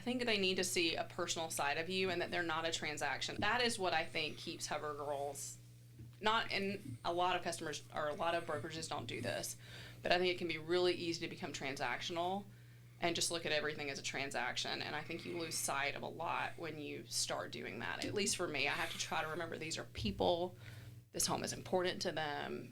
think they need to see a personal side of you and that they're not a transaction. That is what I think keeps Hover Girls not, and a lot of customers or a lot of brokerages don't do this, but I think it can be really easy to become transactional and just look at everything as a transaction. And I think you lose sight of a lot when you start doing that. At least for me, I have to try to remember these are people. This home is important to them.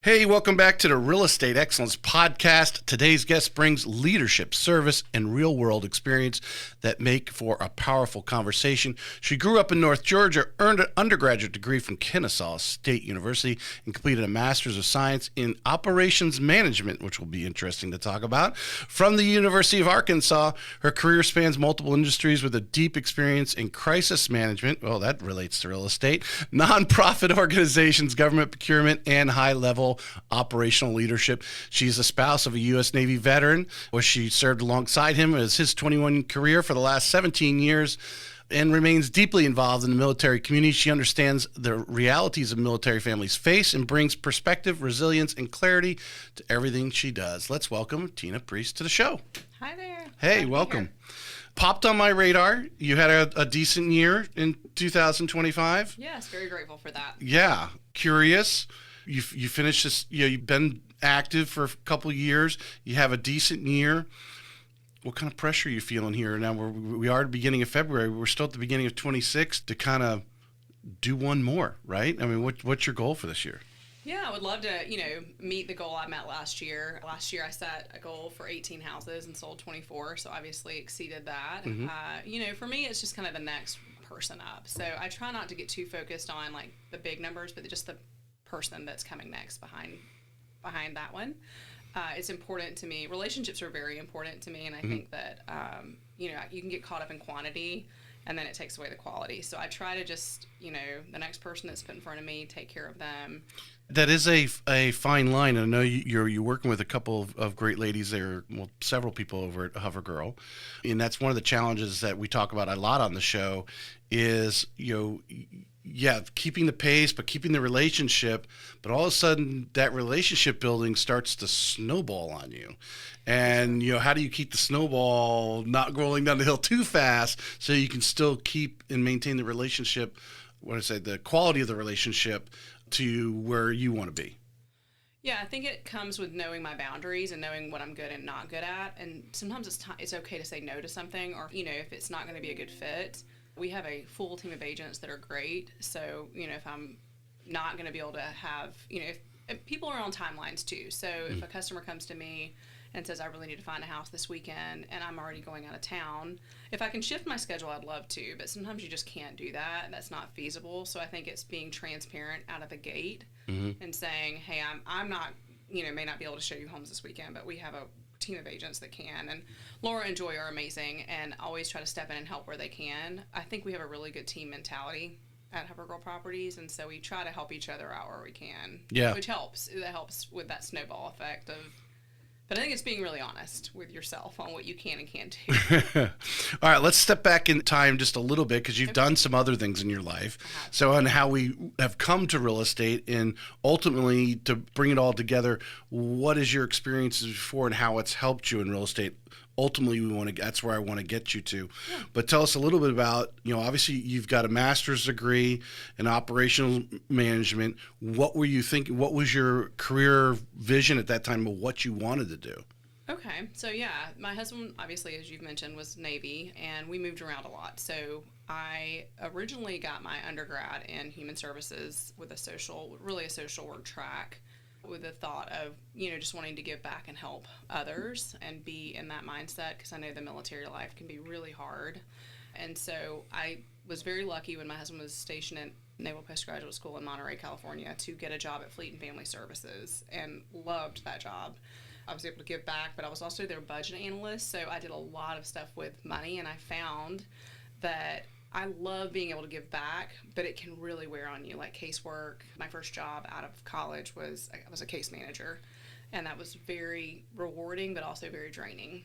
Hey, welcome back to the Real Estate Excellence Podcast. Today's guest brings leadership, service, and real-world experience that make for a powerful conversation. She grew up in North Georgia, earned an undergraduate degree from Kennesaw State University, and completed a Master's of Science in Operations Management, which will be interesting to talk about. From the University of Arkansas, her career spans multiple industries with a deep experience in crisis management. Well, that relates to real estate, nonprofit organizations, government procurement, and high-level operational leadership. She's a spouse of a U.S. Navy veteran, where she served alongside him as his 21 career for the last 17 years and remains deeply involved in the military community. She understands the realities of military families face and brings perspective, resilience, and clarity to everything she does. Let's welcome Tina Priest to the show. Hi there. Hey, welcome. Popped on my radar. You had a decent year in 2025. Yes, very grateful for that. Yeah. Curious. You finished this, you've been active for a couple of years. You have a decent year. What kind of pressure are you feeling here? Now we are at the beginning of February. We're still at the beginning of 26 to kind of do one more, right? I mean, what's your goal for this year? Yeah, I would love to, meet the goal I met last year. Last year I set a goal for 18 houses and sold 24, so obviously exceeded that. Mm-hmm. For me, it's just kind of the next person up. So I try not to get too focused on like the big numbers, but just the person that's coming next behind that one. It's important to me. Relationships are very important to me, and I think that you can get caught up in quantity and then it takes away the quality. So I try to just the next person that's put in front of me, take care of them. That is a fine line. I know you're working with a couple of great ladies there, well, several people over at Hover Girl, and that's one of the challenges that we talk about a lot on the show is keeping the pace, but keeping the relationship. But all of a sudden, that relationship building starts to snowball on you. And, how do you keep the snowball not rolling down the hill too fast so you can still keep and maintain the relationship, the quality of the relationship to where you want to be? Yeah, I think it comes with knowing my boundaries and knowing what I'm good and not good at. And sometimes it's okay to say no to something, or, if it's not going to be a good fit. We have a full team of agents that are great. So, if I'm not going to be able to have, if people are on timelines too. So if a customer comes to me and says, I really need to find a house this weekend and I'm already going out of town, if I can shift my schedule, I'd love to, but sometimes you just can't do that. That's not feasible. So I think it's being transparent out of the gate and saying, hey, I'm not, may not be able to show you homes this weekend, but we have a team of agents that can, and Laura and Joy are amazing and always try to step in and help where they can. I think we have a really good team mentality at Hover Girl Properties, and so we try to help each other out where we can, which helps. That helps with that snowball effect of, but I think it's being really honest with yourself on what you can and can't do. All right, let's step back in time just a little bit, because you've done some other things in your life. So on how we have come to real estate, and ultimately to bring it all together, what is your experiences before and how it's helped you in real estate? Ultimately, that's where I want to get you to. Yeah. But tell us a little bit about, obviously you've got a master's degree in operational management. What were you thinking? What was your career vision at that time of what you wanted to do? Okay. So my husband, obviously, as you've mentioned, was Navy, and we moved around a lot. So I originally got my undergrad in human services with a social work track, with the thought of, just wanting to give back and help others and be in that mindset, because I know the military life can be really hard. And so I was very lucky when my husband was stationed at Naval Postgraduate School in Monterey, California, to get a job at Fleet and Family Services, and loved that job. I was able to give back, but I was also their budget analyst, so I did a lot of stuff with money, and I found that I love being able to give back, but it can really wear on you, like casework. My first job out of college was I was a case manager, and that was very rewarding, but also very draining.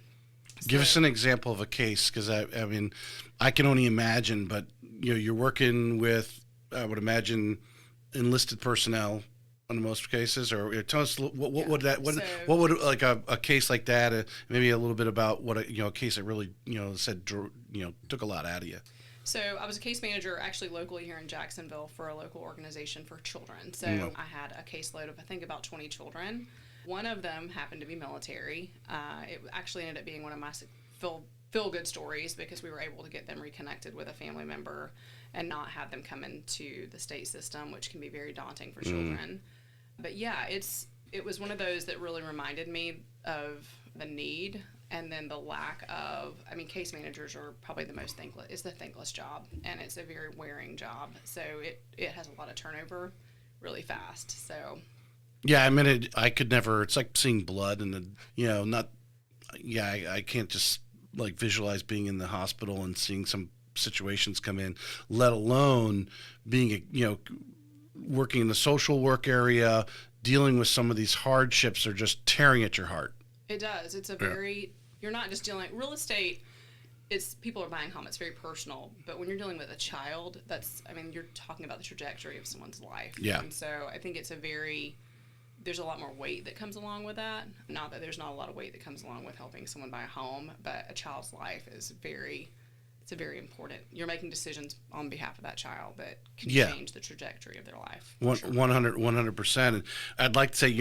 Give us an example of a case, because I mean, I can only imagine, but you're working with, I would imagine, enlisted personnel in most cases, or tell us what would like a case like that, maybe a little bit about what a case that really said took a lot out of you. So I was a case manager actually locally here in Jacksonville for a local organization for children. So I had a caseload of I think about 20 children. One of them happened to be military. It actually ended up being one of my feel good stories because we were able to get them reconnected with a family member and not have them come into the state system, which can be very daunting for children. But yeah, it was one of those that really reminded me of the need and then the lack of, I mean, case managers are probably the most thankless. It's the thankless job, and it's a very wearing job. So it has a lot of turnover really fast. So yeah, I mean, I could never. It's like seeing blood, and not. Yeah, I can't just like visualize being in the hospital and seeing some situations come in, let alone being working in the social work area, dealing with some of these hardships are just tearing at your heart. It does. It's a very, you're not just dealing, real estate, it's, people are buying home, it's very personal, but when you're dealing with a child, you're talking about the trajectory of someone's life. Yeah. And so I think there's a lot more weight that comes along with that. Not that there's not a lot of weight that comes along with helping someone buy a home, but a child's life is very important. You're making decisions on behalf of that child that can change the trajectory of their life. 100%. And I'd like to say,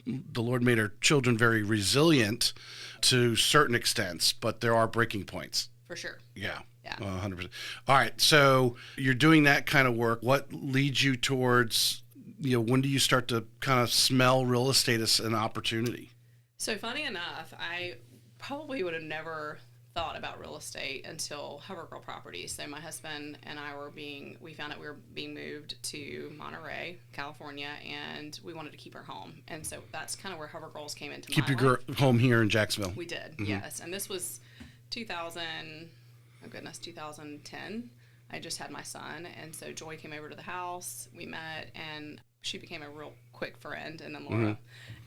the Lord made our children very resilient to certain extents, but there are breaking points. For sure. Yeah. Yeah. 100%. All right. So you're doing that kind of work. What leads you towards, when do you start to kind of smell real estate as an opportunity? So funny enough, I probably would have never thought about real estate until Hovergirl Properties. So my husband and I we found out we were being moved to Monterey, California, and we wanted to keep our home. And so that's kind of where Hovergirls came into keep my your life. Home here in Jacksonville. We did, yes. And this was 2010. I just had my son, and so Joy came over to the house. We met, and she became a real quick friend, and then Laura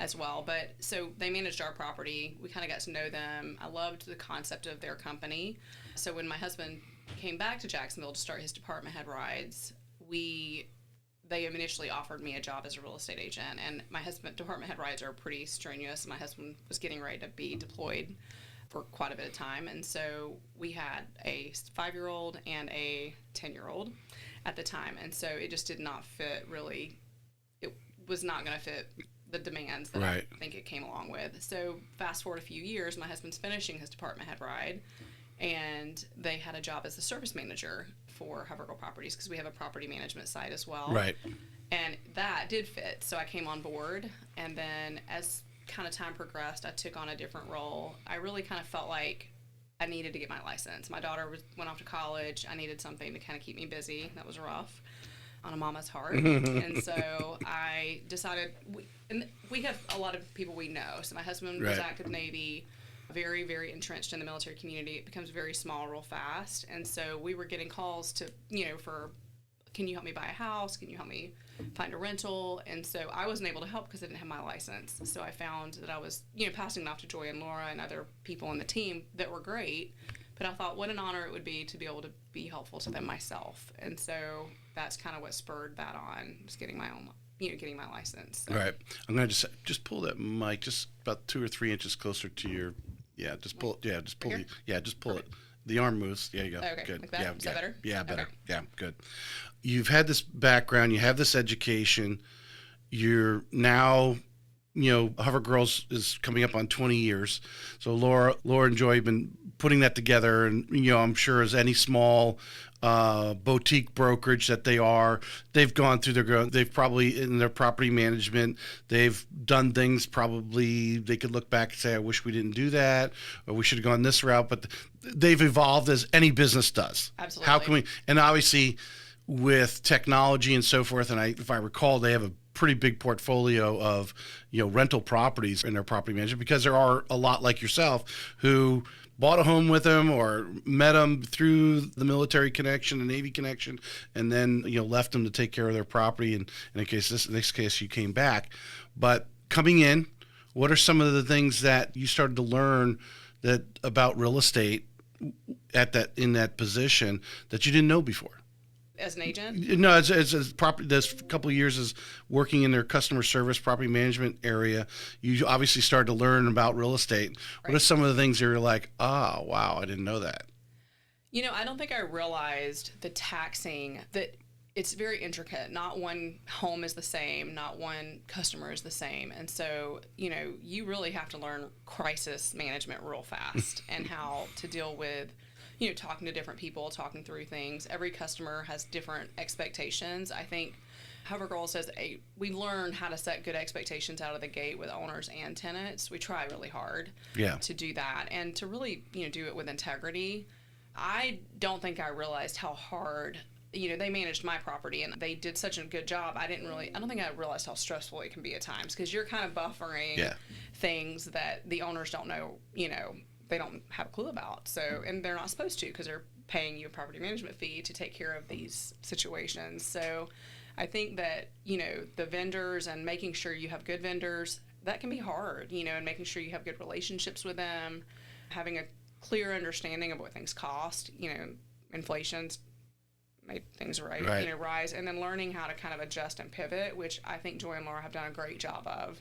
as well. But so they managed our property. We kind of got to know them. I loved the concept of their company. So when my husband came back to Jacksonville to start his department head rides, they initially offered me a job as a real estate agent. And my husband, department head rides are pretty strenuous. My husband was getting ready to be deployed for quite a bit of time, and so we had a 5-year-old and a 10-year-old at the time, and so it just did not fit really. It was not going to fit the demands that I think it came along with. So fast forward a few years, my husband's finishing his department head ride, and they had a job as the service manager for Hovergirl Properties because we have a property management site as well. Right. And that did fit, so I came on board, and then as kind of time progressed, I took on a different role. I really kind of felt like I needed to get my license. My daughter went off to college. I needed something to kind of keep me busy. That was rough on a mama's heart. And so I decided, we have a lot of people we know. So my husband was active Navy, very, very entrenched in the military community. It becomes very small real fast. And so we were getting calls to, for, can you help me buy a house? Can you help me find a rental? And so I wasn't able to help because I didn't have my license. So I found that I was, passing it off to Joy and Laura and other people on the team that were great. But I thought what an honor it would be to be able to be helpful to them myself. And so that's kind of what spurred that on, just getting my own, getting my license. So. All right. I'm going to just pull that mic just about 2 or 3 inches closer to your, just pull it. Just pull it. The arm moves. There you go. Okay. Good. Like that? Is that better? Yeah, better. Okay. Yeah, good. You've had this background. You have this education. You're now, Hovergirls is coming up on 20 years. So Laura and Joy have been putting that together. And, I'm sure as any small boutique brokerage that they are, they've gone through they've probably in their property management, they've done things probably they could look back and say, I wish we didn't do that, or we should have gone this route, but they've evolved as any business does. Absolutely. How can we, and obviously with technology and so forth, and if I recall, they have a pretty big portfolio of rental properties in their property management because there are a lot like yourself who bought a home with them or met them through the military connection, the Navy connection, and then, left them to take care of their property. And in this case, you came back. But coming in, what are some of the things that you started to learn about real estate in that position that you didn't know before? As an agent? No, as this couple of years as working in their customer service, property management area, you obviously started to learn about real estate. Right. What are some of the things you're like, oh, wow, I didn't know that? I don't think I realized the taxing, that it's very intricate. Not one home is the same. Not one customer is the same. And so, you really have to learn crisis management real fast and how to deal with talking to different people, talking through things. Every customer has different expectations. I think CoverGirl says we learn how to set good expectations out of the gate with owners and tenants. We try really hard to do that and to really, do it with integrity. I don't think I realized how hard, they managed my property and they did such a good job. I don't think I realized how stressful it can be at times because you're kind of buffering things that the owners don't know, they don't have a clue about. So, and they're not supposed to because they're paying you a property management fee to take care of these situations. So I think that, the vendors and making sure you have good vendors, that can be hard, and making sure you have good relationships with them, having a clear understanding of what things cost, inflation's made things rise, and then learning how to kind of adjust and pivot, which I think Joy and Laura have done a great job of.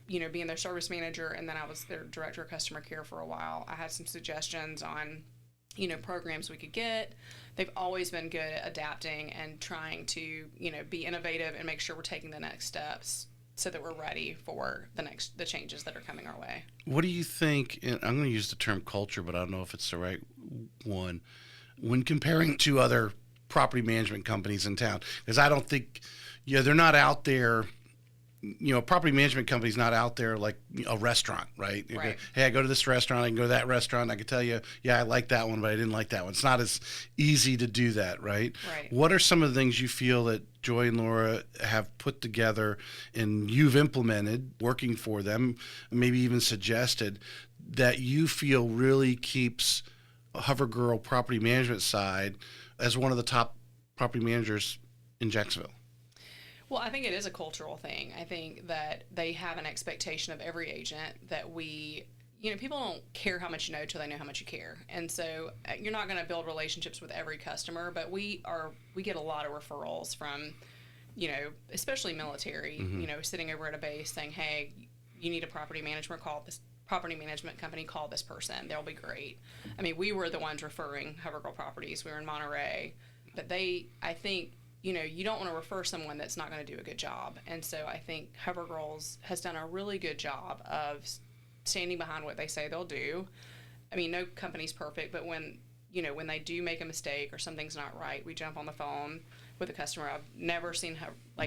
Being their service manager, and then I was their director of customer care for a while. I had some suggestions on, programs we could get. They've always been good at adapting and trying to, be innovative and make sure we're taking the next steps so that we're ready for the changes that are coming our way. What do you think, and I'm going to use the term culture, but I don't know if it's the right one, when comparing to other property management companies in town? Because I don't think, they're not out there. Property management company's not out there like a restaurant, right? Right. Go, hey, I go to this restaurant, I can go to that restaurant, I can tell you, I like that one, but I didn't like that one. It's not as easy to do that, right? Right. What are some of the things you feel that Joy and Laura have put together and you've implemented, working for them, maybe even suggested, that you feel really keeps CoverGirl property management side as one of the top property managers in Jacksonville? Well, I think it is a cultural thing. I think that they have an expectation of every agent that we, people don't care how much you know till they know how much you care. And so you're not going to build relationships with every customer, but we get a lot of referrals from, especially military, sitting over at a base saying, hey, you need a property management company, call this person. They'll be great. I mean, we were the ones referring CoverGirl properties. We were in Monterey, but I think, you don't want to refer someone that's not going to do a good job. And so I think CoverGirls has done a really good job of standing behind what they say they'll do. I mean, no company's perfect, but when they do make a mistake or something's not right, we jump on the phone with the customer. I've never seen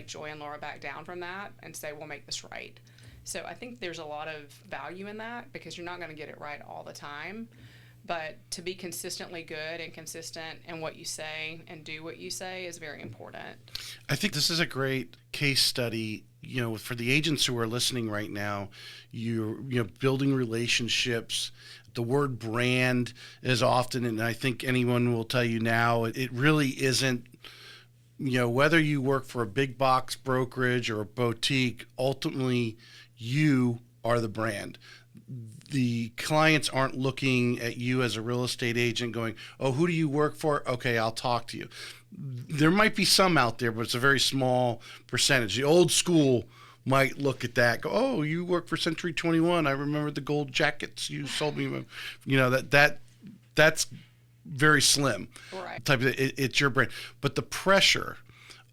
Joy and Laura back down from that and say, we'll make this right. So I think there's a lot of value in that because you're not going to get it right all the time. But to be consistently good and consistent in what you say and do what you say is very important. I think this is a great case study, for the agents who are listening right now. You're building relationships. The word brand is often, and I think anyone will tell you now, it really isn't, whether you work for a big box brokerage or a boutique, ultimately you are the brand. The clients aren't looking at you as a real estate agent going, oh, who do you work for? Okay, I'll talk to you. There might be some out there, but it's a very small percentage. The old school might look at that, go, oh, you work for Century 21. I remember the gold jackets you sold me. That's very slim. Right. It's your brand. But the pressure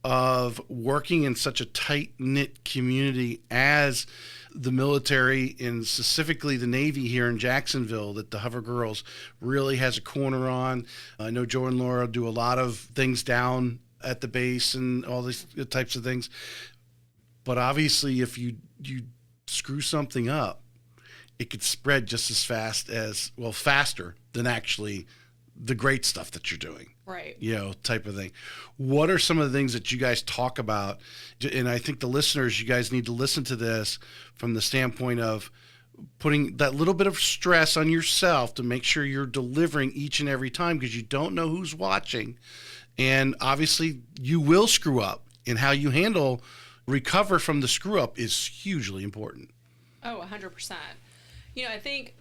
of working in such a tight-knit community as the military and specifically the Navy here in Jacksonville that the CoverGirls really has a corner on. I know Joe and Laura do a lot of things down at the base and all these types of things. But obviously if you screw something up, it could spread just as faster than actually the great stuff that you're doing. Right. Type of thing. What are some of the things that you guys talk about? And I think the listeners, you guys need to listen to this from the standpoint of putting that little bit of stress on yourself to make sure you're delivering each and every time, because you don't know who's watching. And obviously you will screw up, and how you recover from the screw up is hugely important. Oh, 100%. I think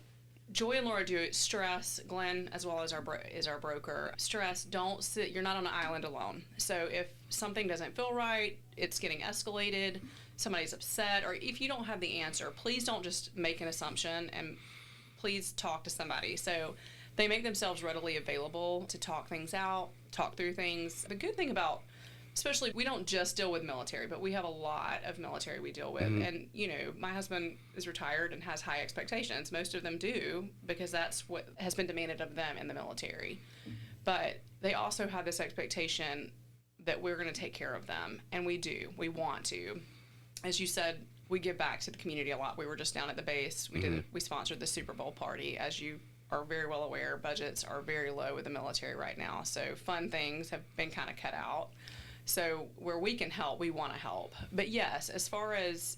Joy and Laura do stress, Glenn, as well as our broker. Stress, don't sit, you're not on an island alone. So if something doesn't feel right, it's getting escalated, somebody's upset, or if you don't have the answer, please don't just make an assumption, and please talk to somebody. So they make themselves readily available to talk things out, talk through things. The good thing about, especially, we don't just deal with military, but we have a lot of military we deal with. And, my husband is retired and has high expectations. Most of them do, because that's what has been demanded of them in the military. But they also have this expectation that we're going to take care of them. And we do. We want to. As you said, we give back to the community a lot. We were just down at the base. We sponsored the Super Bowl party. As you are very well aware, budgets are very low with the military right now. So fun things have been kind of cut out. So where we can help, we want to help. But yes, as far as,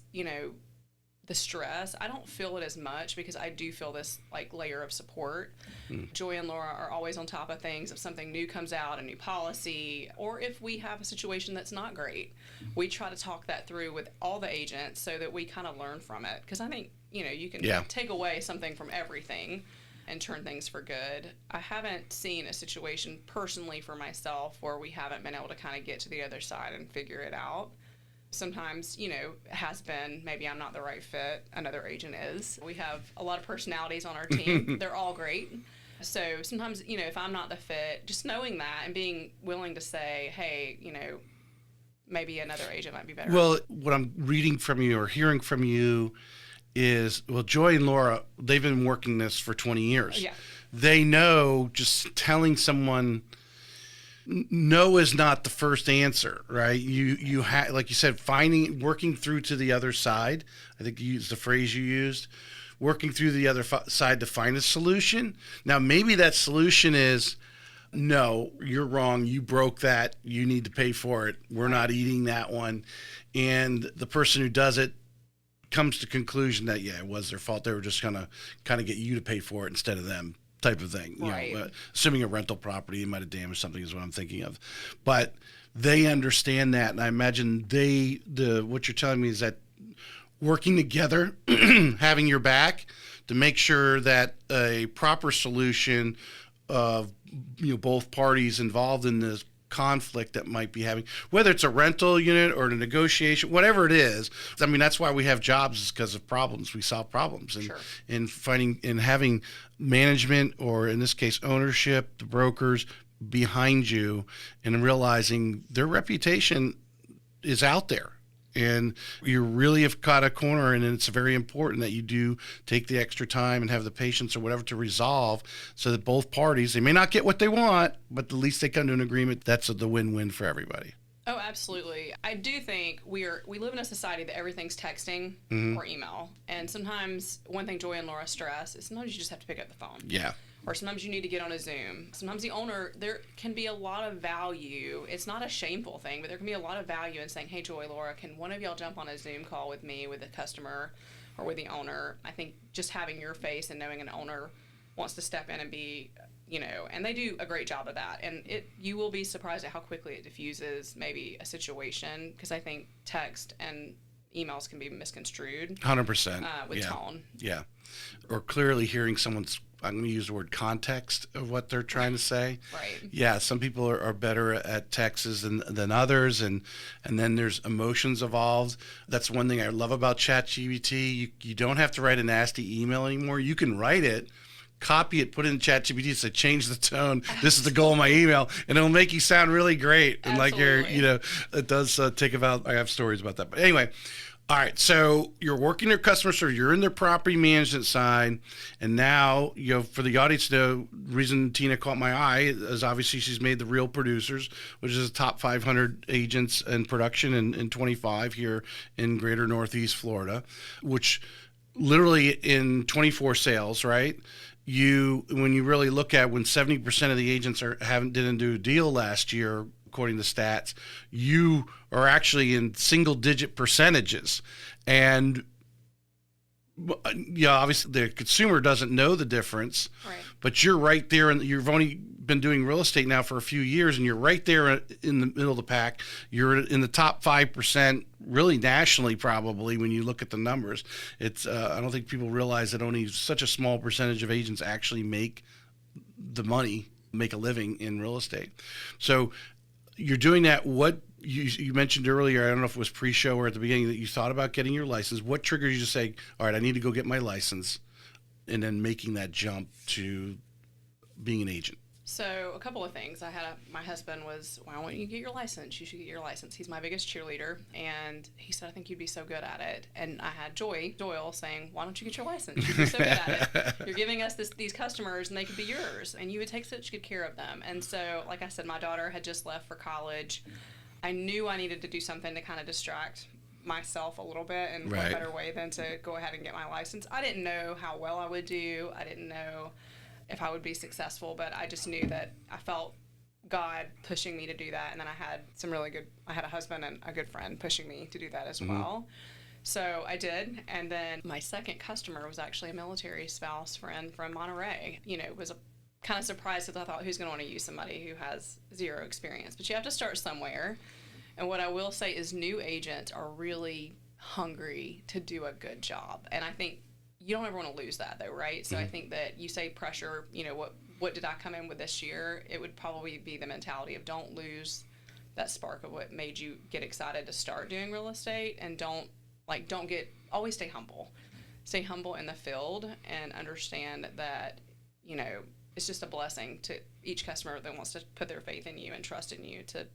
the stress, I don't feel it as much, because I do feel this layer of support. Joy and Laura are always on top of things. If something new comes out, a new policy, or if we have a situation that's not great, we try to talk that through with all the agents so that we kind of learn from it. Because I think, you can take away something from everything and turn things for good. I haven't seen a situation personally for myself where we haven't been able to kind of get to the other side and figure it out. Sometimes, it has been, maybe I'm not the right fit, another agent is. We have a lot of personalities on our team. They're all great. So sometimes, if I'm not the fit, just knowing that and being willing to say, hey, maybe another agent might be better. Well, what I'm reading from you or hearing from you is, Joy and Laura, they've been working this for 20 years. Yeah. They know just telling someone no is not the first answer, right? You like you said, working through to the other side. I think you used the phrase you used, working through the other side to find a solution. Now, maybe that solution is, no, you're wrong. You broke that. You need to pay for it. We're not eating that one. And the person who does it comes to conclusion that, it was their fault. They were just going to kind of get you to pay for it instead of them, type of thing. Right. Assuming a rental property might have damaged something is what I'm thinking of. But they understand that. And I imagine what you're telling me is that working together, having your back to make sure that a proper solution of both parties involved in this conflict that might be having, whether it's a rental unit or a negotiation, whatever it is. I mean, that's why we have jobs, is because of problems. We solve problems, and in finding and having management, or in this case ownership, the brokers behind you, and realizing their reputation is out there. And you really have caught a corner, and it's very important that you do take the extra time and have the patience or whatever to resolve, so that both parties, they may not get what they want, but at least they come to an agreement. That's the win-win for everybody. Oh, absolutely. I do think we live in a society that everything's texting or email. And sometimes one thing Joy and Laura stress is sometimes you just have to pick up the phone. Yeah. Or sometimes you need to get on a Zoom. Sometimes the owner, there can be a lot of value. It's not a shameful thing, but there can be a lot of value in saying, hey, Joy, Laura, can one of y'all jump on a Zoom call with me, with the customer, or with the owner? I think just having your face and knowing an owner wants to step in and be, and they do a great job of that. And you will be surprised at how quickly it diffuses maybe a situation, because I think text and emails can be misconstrued. 100%. With tone. Yeah. Or clearly hearing someone's, I'm going to use the word context of what they're trying to say. Right. Yeah, some people are better at texts than others, and then there's emotions involved. That's one thing I love about ChatGPT. You don't have to write a nasty email anymore. You can write it, copy it, put it in ChatGPT, and say, change the tone. This is the goal of my email, and it'll make you sound really great. And Absolutely. It does take about. I have stories about that. But anyway. All right, so you're working their customer service, you're in their property management side, and now, for the audience to know, the reason Tina caught my eye is obviously she's made the Real Producers, which is the top 500 agents in production in 25 here in greater Northeast Florida, which literally in 24 sales, right? When you really look at when 70% of the agents didn't do a deal last year, according to stats, you are actually in single-digit percentages. And Yeah, obviously the consumer doesn't know the difference, Right. but you're right there, and you've only been doing real estate now for a few years, and you're right there in the middle of the pack. You're in the top 5%, really nationally, probably when you look at the numbers. It's I don't think people realize that only such a small percentage of agents actually make the money, make a living in real estate. So you're doing that. What you mentioned earlier, I don't know if it was pre-show or at the beginning, that you thought about getting your license. What triggered you to say, all right, I need to go get my license, and then making that jump to being an agent? So a couple of things. My husband was, why don't you get your license? You should get your license. He's my biggest cheerleader. And he said, I think you'd be so good at it. And I had Doyle saying, why don't you get your license? You'd be so good at it. You're giving us these customers and they could be yours. And you would take such good care of them. And so, like I said, my daughter had just left for college. I knew I needed to do something to kind of distract myself a little bit, and what better way than to go ahead and get my license. I didn't know how well I would do. I didn't know if I would be successful, but I just knew that I felt God pushing me to do that. And then I had a husband and a good friend pushing me to do that as well. So I did. And then my second customer was actually a military spouse friend from Monterey. It was a kind of surprised, because I thought, who's going to want to use somebody who has zero experience? But you have to start somewhere. And what I will say is new agents are really hungry to do a good job. And I think you don't ever want to lose that, though, right? So I think that you say pressure, what did I come in with this year? It would probably be the mentality of, don't lose that spark of what made you get excited to start doing real estate, and always stay humble. Stay humble in the field, and understand that, it's just a blessing to each customer that wants to put their faith in you and trust in you to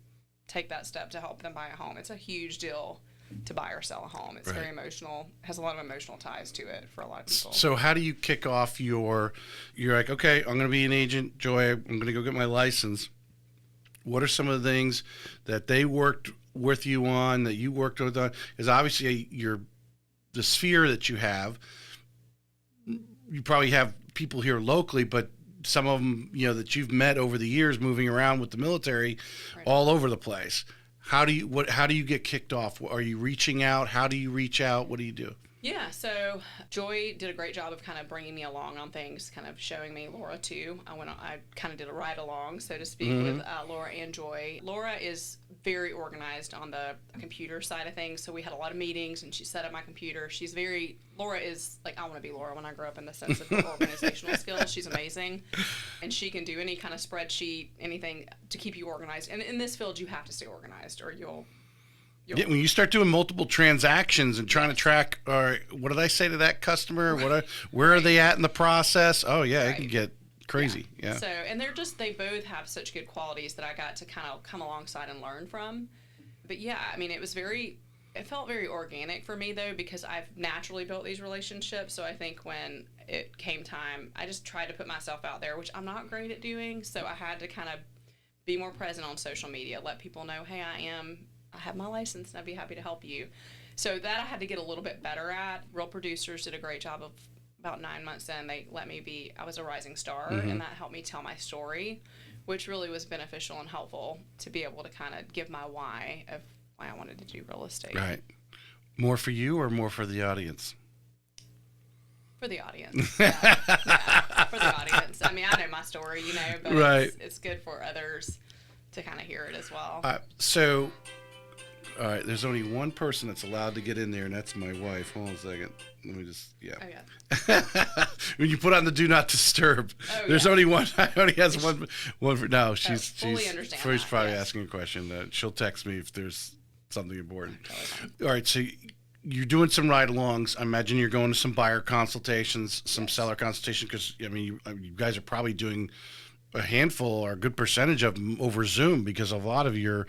take that step to help them buy a home. It's a huge deal to buy or sell a home. It's very emotional, has a lot of emotional ties to it for a lot of people. So how do you kick off you're like, okay, I'm going to be an agent, Joy, I'm going to go get my license. What are some of the things that they worked with you on, that you worked with on? Because obviously the sphere that you have, you probably have people here locally, but some of them, that you've met over the years moving around with the military all over the place. How do you get kicked off? Are you reaching out? How do you reach out? What do you do? Yeah, so Joy did a great job of kind of bringing me along on things, kind of showing me Laura too. I kind of did a ride along, so to speak, with Laura and Joy. Laura is very organized on the computer side of things, so we had a lot of meetings, and she set up my computer. Laura is like, I want to be Laura when I grow up, in the sense of her organizational skills. She's amazing, and she can do any kind of spreadsheet, anything to keep you organized. And in this field, you have to stay organized, or you'll when you start doing multiple transactions and trying to track, all right, what did I say to that customer? Where are they at in the process? Oh yeah, it can get crazy. Yeah. So, and they both have such good qualities that I got to kind of come alongside and learn from. But yeah, I mean, it felt very organic for me, though, because I've naturally built these relationships. So I think when it came time, I just tried to put myself out there, which I'm not great at doing. So I had to kind of be more present on social media, let people know, hey, I have my license and I'd be happy to help you. So that I had to get a little bit better at. Real Producers did a great job of, about 9 months in, they let me I was a rising star, and that helped me tell my story, which really was beneficial and helpful to be able to kind of give my why of why I wanted to do real estate. Right. More for you or more for the audience? For the audience. Yeah, for the audience. I mean, I know my story, but it's good for others to kind of hear it as well. All right, there's only one person that's allowed to get in there, and that's my wife. Hold on a second. Let me just, yeah. Oh, yeah. When you put on the do not disturb, there's only one. I only has one for, no, she's probably asking a question. She'll text me if there's something important. All right, so you're doing some ride-alongs. I imagine you're going to some buyer consultations, some seller consultations, because, I mean, you guys are probably doing a handful or a good percentage of them over Zoom, because a lot of your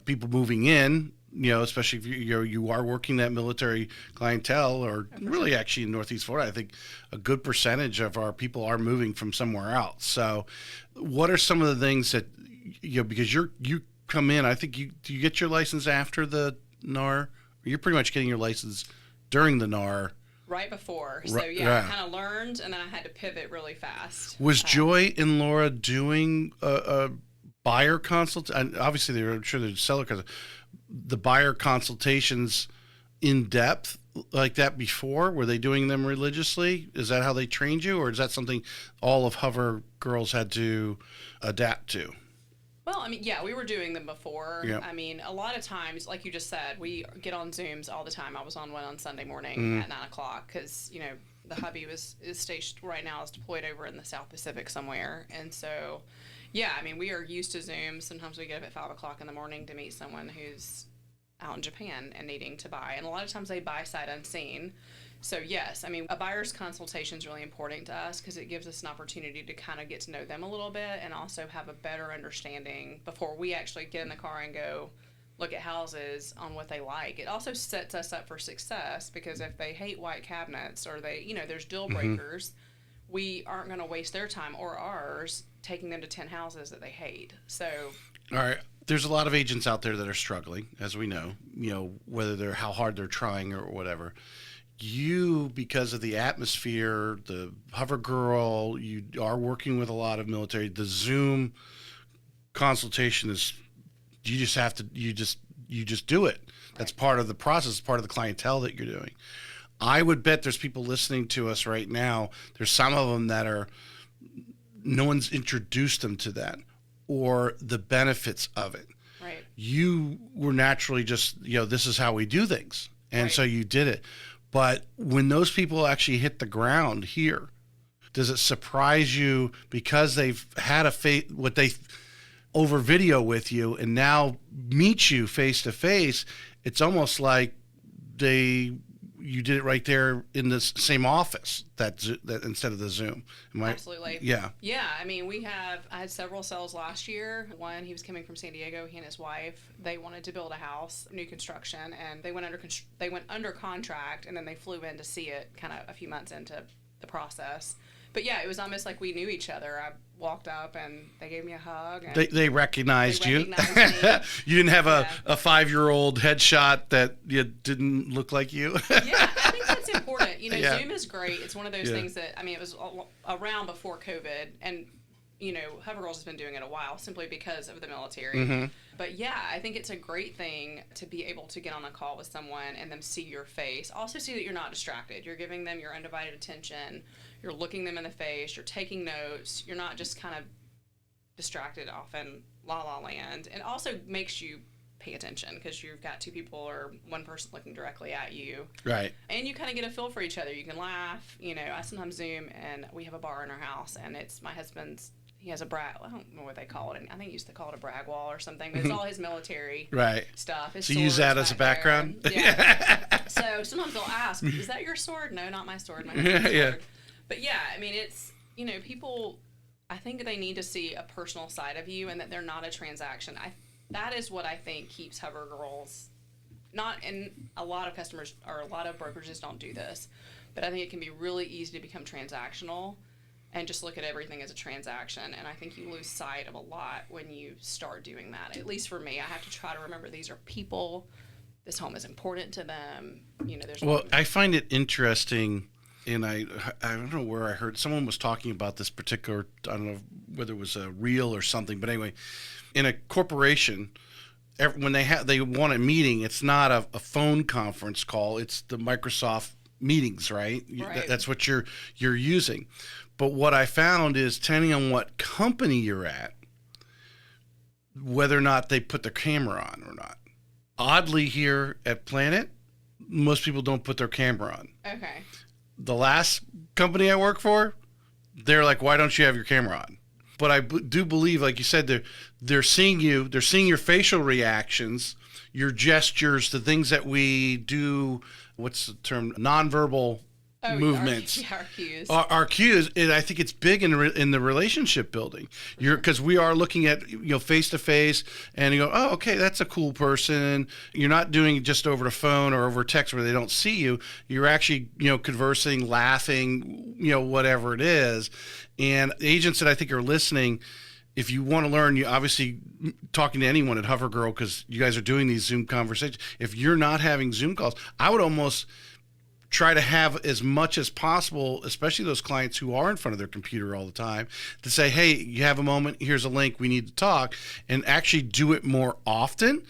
people moving in, especially if you are working that military clientele, or really actually in Northeast Florida, I think a good percentage of our people are moving from somewhere else. So what are some of the things that, because you come in, I think do you get your license after the NAR? Or you're pretty much getting your license during the NAR. Right before. So I kind of learned, and then I had to pivot really fast. Was Joy and Laura doing a buyer consult? And obviously, I'm sure they're seller, because the buyer consultations in depth like that before? Were they doing them religiously? Is that how they trained you, or is that something all of Hover Girls had to adapt to? Well, I mean, yeah, we were doing them before. Yep. I mean, a lot of times, like you just said, we get on Zooms all the time. I was on one on Sunday morning at 9 o'clock because, you know, the hubby is stationed right now, is deployed over in the South Pacific somewhere. And so, yeah, I mean, we are used to Zooms. Sometimes we get up at 5 o'clock in the morning to meet someone who's out in Japan and needing to buy. And a lot of times they buy sight unseen. So yes, I mean, a buyer's consultation is really important to us because it gives us an opportunity to kind of get to know them a little bit and also have a better understanding before we actually get in the car and go look at houses on what they like. It also sets us up for success because if they hate white cabinets or they, you know, there's deal breakers, we aren't going to waste their time or ours taking them to 10 houses that they hate. So, all right. There's a lot of agents out there that are struggling, as we know, you know, whether they're how hard they're trying or whatever. You, because of the atmosphere, the Hover Girl, you are working with a lot of military. The Zoom consultation is, you just have to, you just do it. That's part of the process, part of the clientele that you're doing. I would bet there's people listening to us right now. There's some of them that are, no one's introduced them to that or the benefits of it. right. You were naturally just, you know, this is how we do things. And Right. so you did it. But when those people actually hit the ground here, does it surprise you because they've had what they over video with you and now meet you face to face? It's almost like you did it right there in the same office that instead of the Zoom. Absolutely. Yeah. Yeah, I mean, I had several sales last year. One, he was coming from San Diego. He and his wife, they wanted to build a house, new construction, and they went under contract, and then they flew in to see it kind of a few months into the process. But yeah, it was almost like we knew each other. I walked up and they gave me a hug. And they recognized you. recognized me. You didn't have Yeah. a 5-year-old headshot that you didn't look like you. Yeah, I think that's important. You know, Yeah. Zoom is great. It's one of those things that, I mean, it was around before COVID, and, you know, Hover Girls has been doing it a while simply because of the military. But yeah, I think it's a great thing to be able to get on a call with someone and them see your face. Also see that you're not distracted. You're giving them your undivided attention. You're looking them in the face. You're taking notes. You're not just kind of distracted off in la la land. And also makes you pay attention because you've got two people or one person looking directly at you. Right. And you kind of get a feel for each other. You can laugh. You know, I sometimes Zoom, and we have a bar in our house, and it's my husband's. He has a brag. I don't know what they call it. I think he used to call it a brag wall or something. But it's all his military Right. stuff. His So you use swords that as a back there. background? Yeah. So sometimes they'll ask, "Is that your sword?" No, not my sword. My husband's sword. Yeah. But yeah, I mean, it's, you know, people, I think they need to see a personal side of you and that they're not a transaction. That is what I think keeps Hover Girls, and a lot of customers or a lot of brokerages don't do this, but I think it can be really easy to become transactional and just look at everything as a transaction. And I think you lose sight of a lot when you start doing that. At least for me, I have to try to remember these are people. This home is important to them. You know, Well, I find it interesting. And I don't know where I heard someone was talking about this particular, I don't know whether it was a reel or something, but anyway, in a corporation, when they want a meeting, it's not a phone conference call, it's the Microsoft meetings, right? Right. That's what you're using. But what I found is, depending on what company you're at, whether or not they put their camera on or not. Oddly, here at Planet, most people don't put their camera on. Okay. The last company I work for, they're like, why don't you have your camera on? But I do believe, like you said, they're seeing you, they're seeing your facial reactions, your gestures, the things that we do, what's the term, nonverbal movements. Our cues. Our cues, and I think it's big in the relationship building. Because we are looking at, you know, face to face, and you go, oh, okay, that's a cool person. You're not doing it just over the phone or over text where they don't see you. You're actually, you know, conversing, laughing, you know, whatever it is. And agents that I think are listening, if you want to learn, you obviously talking to anyone at Hover Girl, because you guys are doing these Zoom conversations. If you're not having Zoom calls, I would almost try to have as much as possible, especially those clients who are in front of their computer all the time, to say, hey, you have a moment, here's a link, we need to talk, and actually do it more often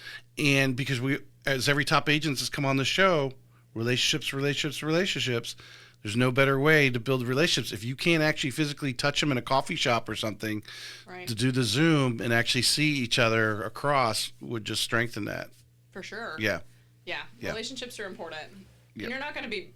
And because as every top agent has come on the show, relationships, there's no better way to build relationships. If you can't actually physically touch them in a coffee shop or something, Right. to do the Zoom and actually see each other across would just strengthen that. For sure. Yeah. Yeah. Relationships are important. Yep. And you're not going to be,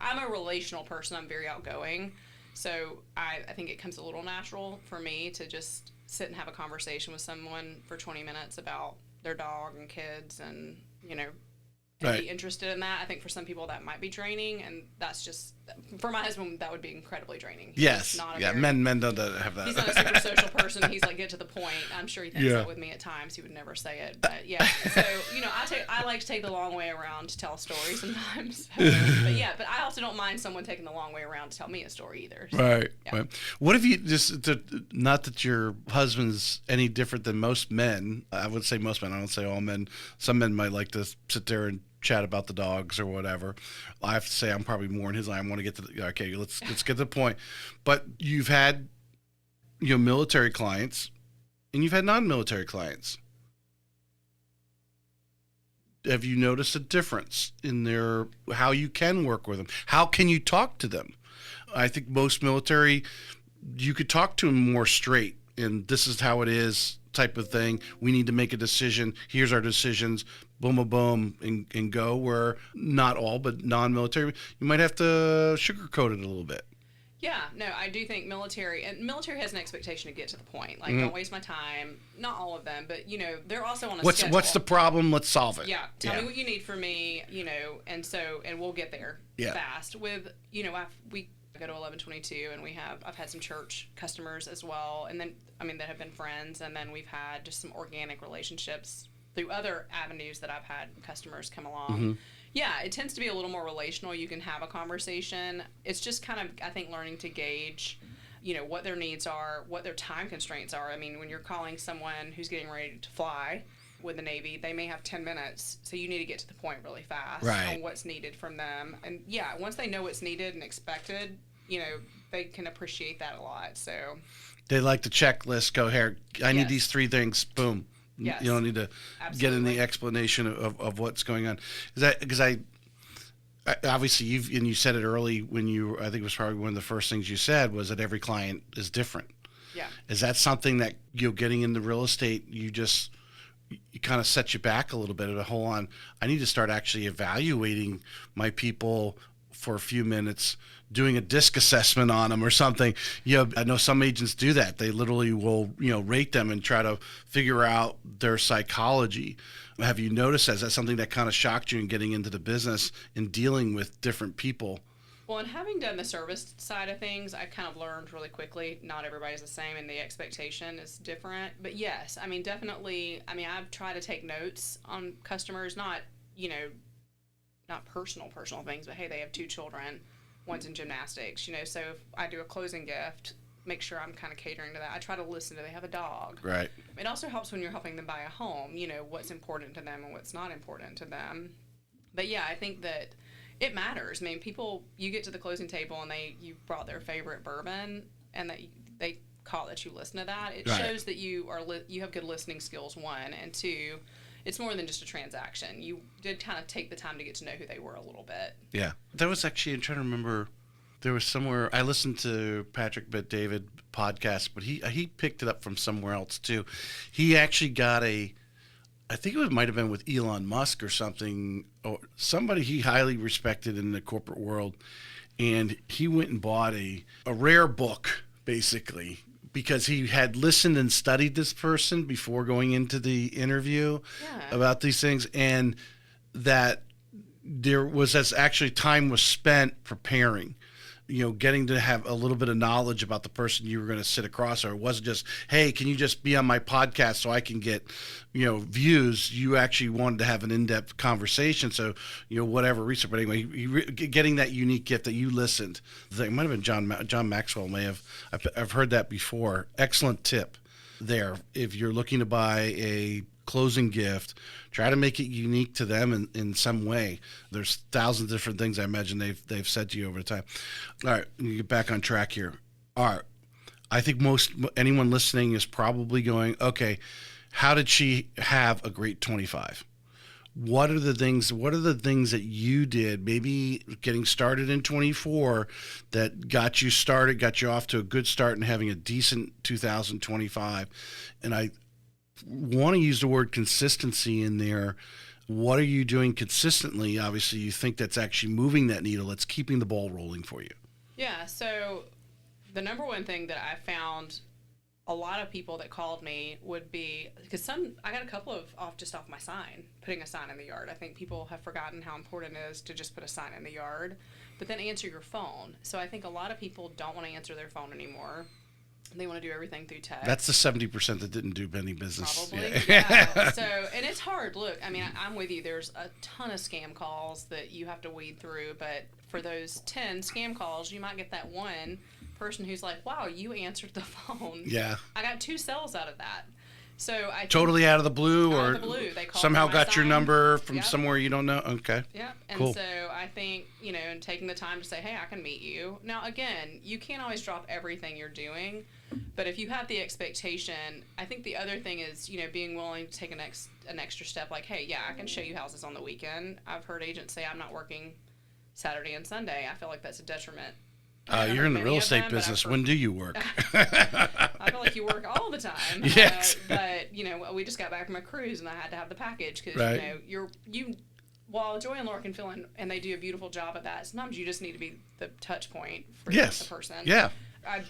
I'm a relational person. I'm very outgoing. So I think it comes a little natural for me to just sit and have a conversation with someone for 20 minutes about their dog and kids and, and be interested in that. I think for some people that might be draining, and that's just, for my husband, that would be incredibly draining. Yes. Men don't have that. He's not a super social person. He's like, get to the point. I'm sure he thinks that with me at times. He would never say it. But so, I like to take the long way around to tell a story sometimes. But I also don't mind someone taking the long way around to tell me a story either. So, right. What if you not that your husband's any different than most men. I would say most men. I don't say all men. Some men might like to sit there and chat about the dogs or whatever. I have to say I'm probably more in his line. I want to get to okay, let's get to the point. But you've had military clients and you've had non-military clients. Have you noticed a difference in how you can work with them? How can you talk to them? I think most military, you could talk to them more straight, and this is how it is type of thing. We need to make a decision. Here's our decisions. Boom, boom, boom, and go. Where not all, but non-military, you might have to sugarcoat it a little bit. Yeah, no, I do think military has an expectation to get to the point. Like, don't waste my time. Not all of them, but, they're also on a schedule. What's the problem? Let's solve it. Yeah, tell me what you need from me, and we'll get there fast. With, we go to 1122, and I've had some church customers as well, and then, that have been friends, and then we've had just some organic relationships through other avenues that I've had customers come along. Mm-hmm. Yeah, it tends to be a little more relational. You can have a conversation. It's just kind of, I think, learning to gauge, what their needs are, what their time constraints are. When you're calling someone who's getting ready to fly with the Navy, they may have 10 minutes, so you need to get to the point really fast on what's needed from them. And once they know what's needed and expected, they can appreciate that a lot. So they like the checklist. Go here. I need these 3 things. Boom. Yes. You don't need to get in the explanation of what's going on. Is that because I obviously you said it early when I think it was probably one of the first things you said was that every client is different. Yeah. Is that something that getting into real estate you kind of set you back a little bit? Hold on, I need to start actually evaluating my people for a few minutes, doing a disc assessment on them or something. I know some agents do that. They literally will, rate them and try to figure out their psychology. Have you noticed is that something that kind of shocked you in getting into the business and dealing with different people? Well, and having done the service side of things, I kind of learned really quickly, not everybody's the same and the expectation is different. But yes, definitely, I've tried to take notes on customers, not personal things, but hey, they have 2 children, one's in gymnastics, so if I do a closing gift, make sure I'm kind of catering to that. I try to listen to they have a dog. Right. It also helps when you're helping them buy a home, what's important to them and what's not important to them. But yeah, I think that it matters. People, you get to the closing table and you brought their favorite bourbon and that they call that you listen to that. It shows that you have good listening skills, 1, and 2, it's more than just a transaction. You did kind of take the time to get to know who they were a little bit. Yeah. There was actually, I'm trying to remember, there was somewhere, I listened to Patrick Bet-David podcast, but he picked it up from somewhere else too. He actually got I think it might have been with Elon Musk or something, or somebody he highly respected in the corporate world. And he went and bought a rare book, basically, because he had listened and studied this person before going into the interview about these things, and that there was actually time was spent preparing, getting to have a little bit of knowledge about the person you were going to sit across. Or it wasn't just, hey, can you just be on my podcast so I can get, views? You actually wanted to have an in-depth conversation. So, whatever research. But anyway, getting that unique gift that you listened. It might have been John Maxwell may have. I've heard that before. Excellent tip there. If you're looking to buy a closing gift, try to make it unique to them in some way. There's thousands of different things I imagine they've said to you over time. All right, you get back on track here. All right, I think anyone listening is probably going, okay, how did she have a great 25? What are the things that you did, maybe getting started in 24, that got you started, got you off to a good start and having a decent 2025? And I want to use the word consistency in there. What are you doing consistently? Obviously, you think that's actually moving that needle. That's keeping the ball rolling for you. Yeah, so the number one thing that I found a lot of people that called me would be, because I got a couple of off my sign, putting a sign in the yard. I think people have forgotten how important it is to just put a sign in the yard, but then answer your phone. So I think a lot of people don't want to answer their phone anymore. They want to do everything through text. That's the 70% that didn't do any business. Probably, yeah. So, and it's hard. Look, I mean, I'm with you. There's a ton of scam calls that you have to weed through, but for those 10 scam calls, you might get that one person who's like, wow, you answered the phone. Yeah. I got 2 sales out of that. So I totally out of the blue, out or of the blue. They called somehow my got your sign. number from Yep. somewhere you don't know. Okay. Yeah. And Cool. so I think, and taking the time to say, hey, I can meet you. Now, again, you can't always drop everything you're doing, but if you have the expectation, I think the other thing is, being willing to take an extra step, like, hey, yeah, I can show you houses on the weekend. I've heard agents say I'm not working Saturday and Sunday. I feel like that's a detriment. You're in the real estate business. When do you work? I feel like you work all the time. Yes. But we just got back from a cruise and I had to have the package because Right. while Joy and Laura can fill in and they do a beautiful job at that, sometimes you just need to be the touch point for Yes. the person. Yeah. I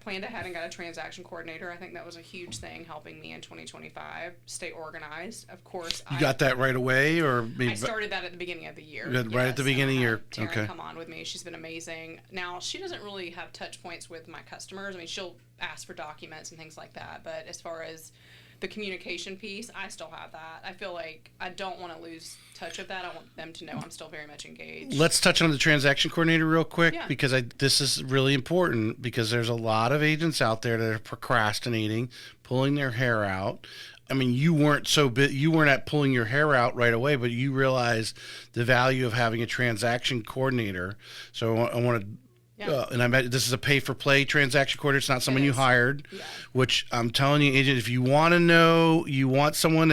planned ahead and got a transaction coordinator. I think that was a huge thing helping me in 2025 stay organized. Of course, You got that right away, or maybe I started that at the beginning of the year. right at the beginning of the year. Taryn Okay. come on with me. She's been amazing. Now, she doesn't really have touch points with my customers. I mean, she'll ask for documents and things like that. But as far as the communication piece, I still have that. I feel like I don't want to lose touch of that. I want them to know I'm still very much engaged. Let's touch on the transaction coordinator real quick, Yeah. because this is really important, because there's a lot of agents out there that are procrastinating, pulling their hair out. I mean, you weren't at pulling your hair out right away, but you realize the value of having a transaction coordinator. So I want to. Yeah. And I bet this is a pay-for-play transaction coordinator. It's not someone you hired, Yeah. which I'm telling you, agent, if you want to know, you want someone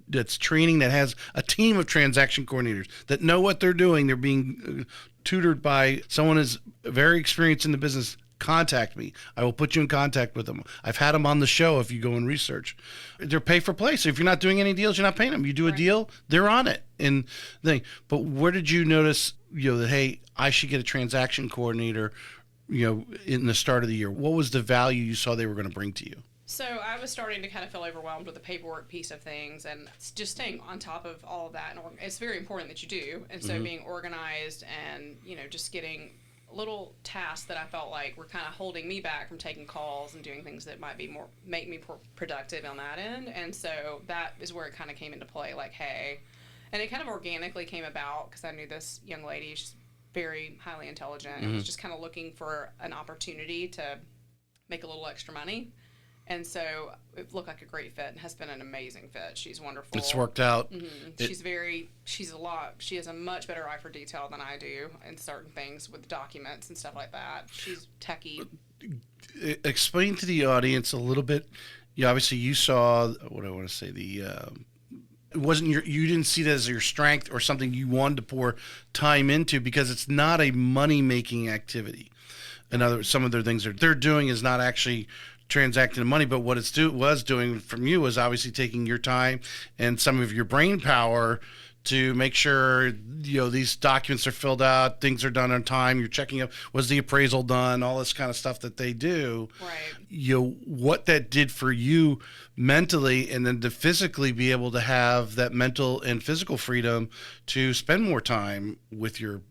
that's training, that has a team of transaction coordinators that know what they're doing. They're being tutored by someone who's very experienced in the business. Contact me. I will put you in contact with them. I've had them on the show if you go and research. They're pay for play. So if you're not doing any deals, you're not paying them. You do a deal, they're on it. But where did you notice, that, hey, I should get a transaction coordinator, in the start of the year? What was the value you saw they were going to bring to you? So I was starting to kind of feel overwhelmed with the paperwork piece of things and just staying on top of all of that. And it's very important that you do. And so being organized and, just getting little tasks that I felt like were kind of holding me back from taking calls and doing things that might make me more productive on that end. And so that is where it kind of came into play, like, hey, and it kind of organically came about because I knew this young lady. She's very highly intelligent and was just kind of looking for an opportunity to make a little extra money. And so it looked like a great fit and has been an amazing fit. She's wonderful. It's worked out. Mm-hmm. She has a much better eye for detail than I do in certain things with documents and stuff like that. She's techie. Explain to the audience a little bit. Obviously you saw, what I want to say, it wasn't you didn't see that as your strength or something you wanted to pour time into, because it's not a money-making activity. Some of their things they're doing is not actually transacting the money, but what was doing from you was obviously taking your time and some of your brain power to make sure these documents are filled out, things are done on time, you're checking up, was the appraisal done, all this kind of stuff that they do. Right. What that did for you mentally, and then to physically be able to have that mental and physical freedom to spend more time with your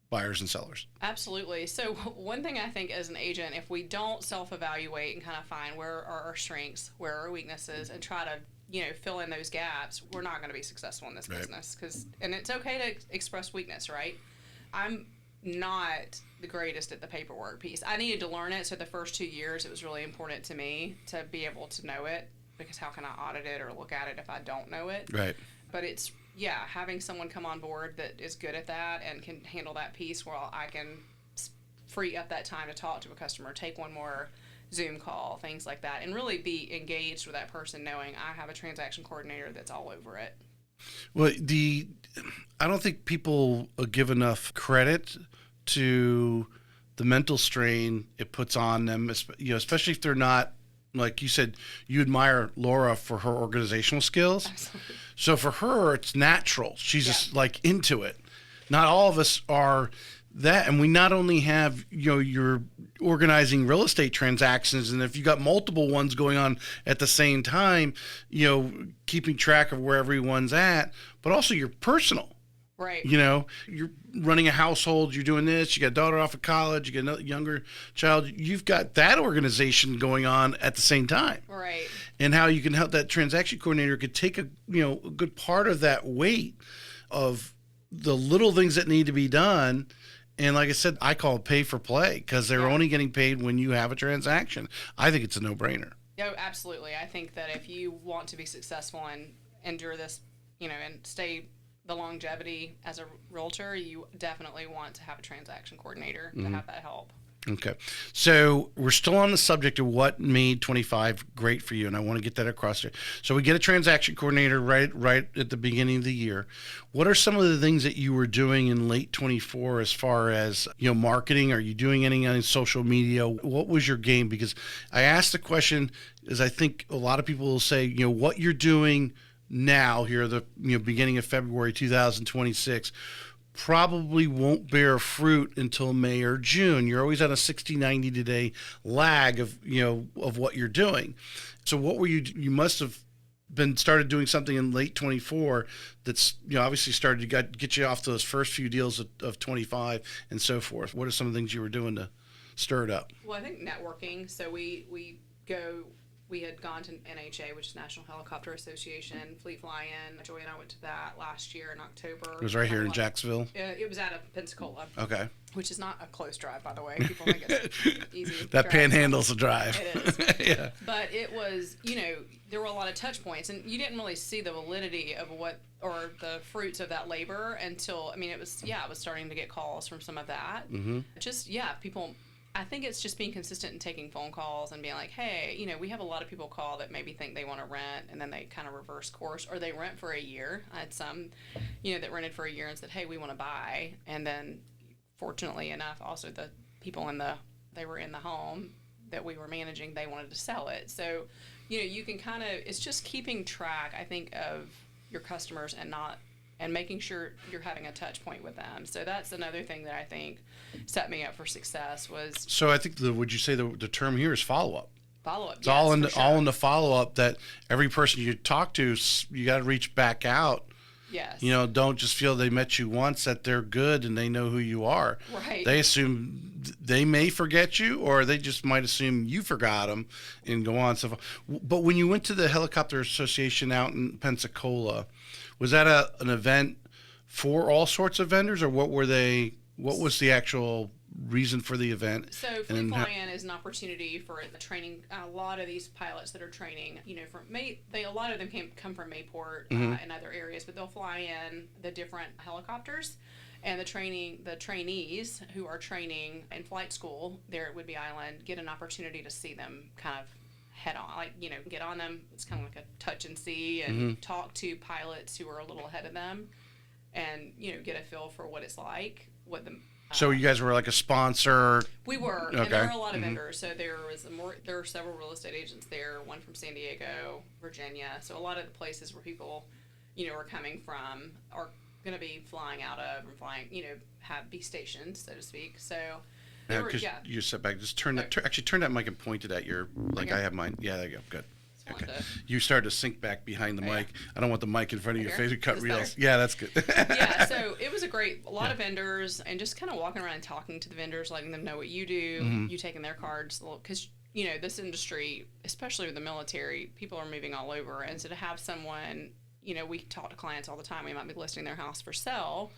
buyers and sellers. Absolutely. So one thing I think as an agent, if we don't self-evaluate and kind of find where are our strengths, where are our weaknesses, and try to fill in those gaps, we're not going to be successful in this business. And it's okay to express weakness, right? I'm not the greatest at the paperwork piece. I needed to learn it. So the first 2 years, it was really important to me to be able to know it, because how can I audit it or look at it if I don't know it? Right. But it's, having someone come on board that is good at that and can handle that piece while I can free up that time to talk to a customer, take one more Zoom call, things like that, and really be engaged with that person, knowing I have a transaction coordinator that's all over it. Well, I don't think people give enough credit to the mental strain it puts on them, especially if they're not, like you said, you admire Laura for her organizational skills. Absolutely. So for her, it's natural. She's just like into it. Not all of us are that. And we not only have, you're organizing real estate transactions, and if you got multiple ones going on at the same time, keeping track of where everyone's at, but also your personal. Right. You're running a household, you're doing this, you got a daughter off of college, you got another younger child, you've got that organization going on at the same time. Right. And how you can help that transaction coordinator could take a good part of that weight of the little things that need to be done. And like I said, I call it pay for play, because they're only getting paid when you have a transaction. I think it's a no-brainer. Oh, absolutely. I think that if you want to be successful and endure this, and stay the longevity as a realtor, you definitely want to have a transaction coordinator to have that help. Okay. So we're still on the subject of what made 25 great for you, and I want to get that across there. So we get a transaction coordinator right at the beginning of the year. What are some of the things that you were doing in late 24 as far as, marketing? Are you doing anything on social media? What was your game? Because I asked the question, as I think a lot of people will say, what you're doing now here, the beginning of February 2026, probably won't bear fruit until May or June. You're always on a 60, 90 day lag of what you're doing. So what were you must have started doing something in late 24 that's obviously started to get you off those first few deals of 25 and so forth. What are some of the things you were doing to stir it up? Well, I think networking. So we had gone to NHA, which is National Helicopter Association, fleet fly-in. Joy and I went to that last year in October. It was right here in Jacksonville? It was out of Pensacola. Okay. Which is not a close drive, by the way. People think it's easy. That panhandle's a drive. It is. Yeah. But it was, there were a lot of touch points, and you didn't really see the validity of the fruits of that labor until, it was starting to get calls from some of that. Mm-hmm. People... I think it's just being consistent and taking phone calls and being like, hey, we have a lot of people call that maybe think they want to rent, and then they kind of reverse course, or they rent for a year. I had some, that rented for a year and said, hey, we want to buy. And then fortunately enough, also the people they were in the home that we were managing, they wanted to sell it. So, you can kind of, it's just keeping track, I think, of your customers and making sure you're having a touch point with them. So that's another thing that I think set me up for success was. So I think would you say the term here is follow-up? Follow-up, it's all in the follow-up, that every person you talk to, you got to reach back out. Yes. Don't just feel they met you once, that they're good and they know who you are. Right. They assume they may forget you, or they just might assume you forgot them and go on. So, but when you went to the Helicopter Association out in Pensacola, was that an event for all sorts of vendors, or what were they? What was the actual reason for the event? So Fleet Fly-In is an opportunity for the training. A lot of these pilots that are training, from a lot of them come from Mayport and other areas, but they'll fly in the different helicopters, and the trainees who are training in flight school there at Whidbey Island get an opportunity to see them kind of head on, get on them. It's kind of like a touch and see, and talk to pilots who are a little ahead of them, and get a feel for what it's like. So you guys were like a sponsor. We were, okay. And there were a lot of vendors. So there were several real estate agents there. One from San Diego, Virginia. So a lot of the places where people, are coming from are going to be flying out of and flying, be stationed, so to speak. So. You sit back. Just turn that mic and point it at your, I have mine. Yeah, there you go. Good. Okay. You started to sink back behind the mic. I don't want the mic in front of your face. We cut reels. Yeah, that's good. Yeah, so it was a lot of vendors, and just kind of walking around and talking to the vendors, letting them know what you do, you taking their cards, because, this industry, especially with the military, people are moving all over. And so to have someone, we talk to clients all the time. We might be listing their house for sale,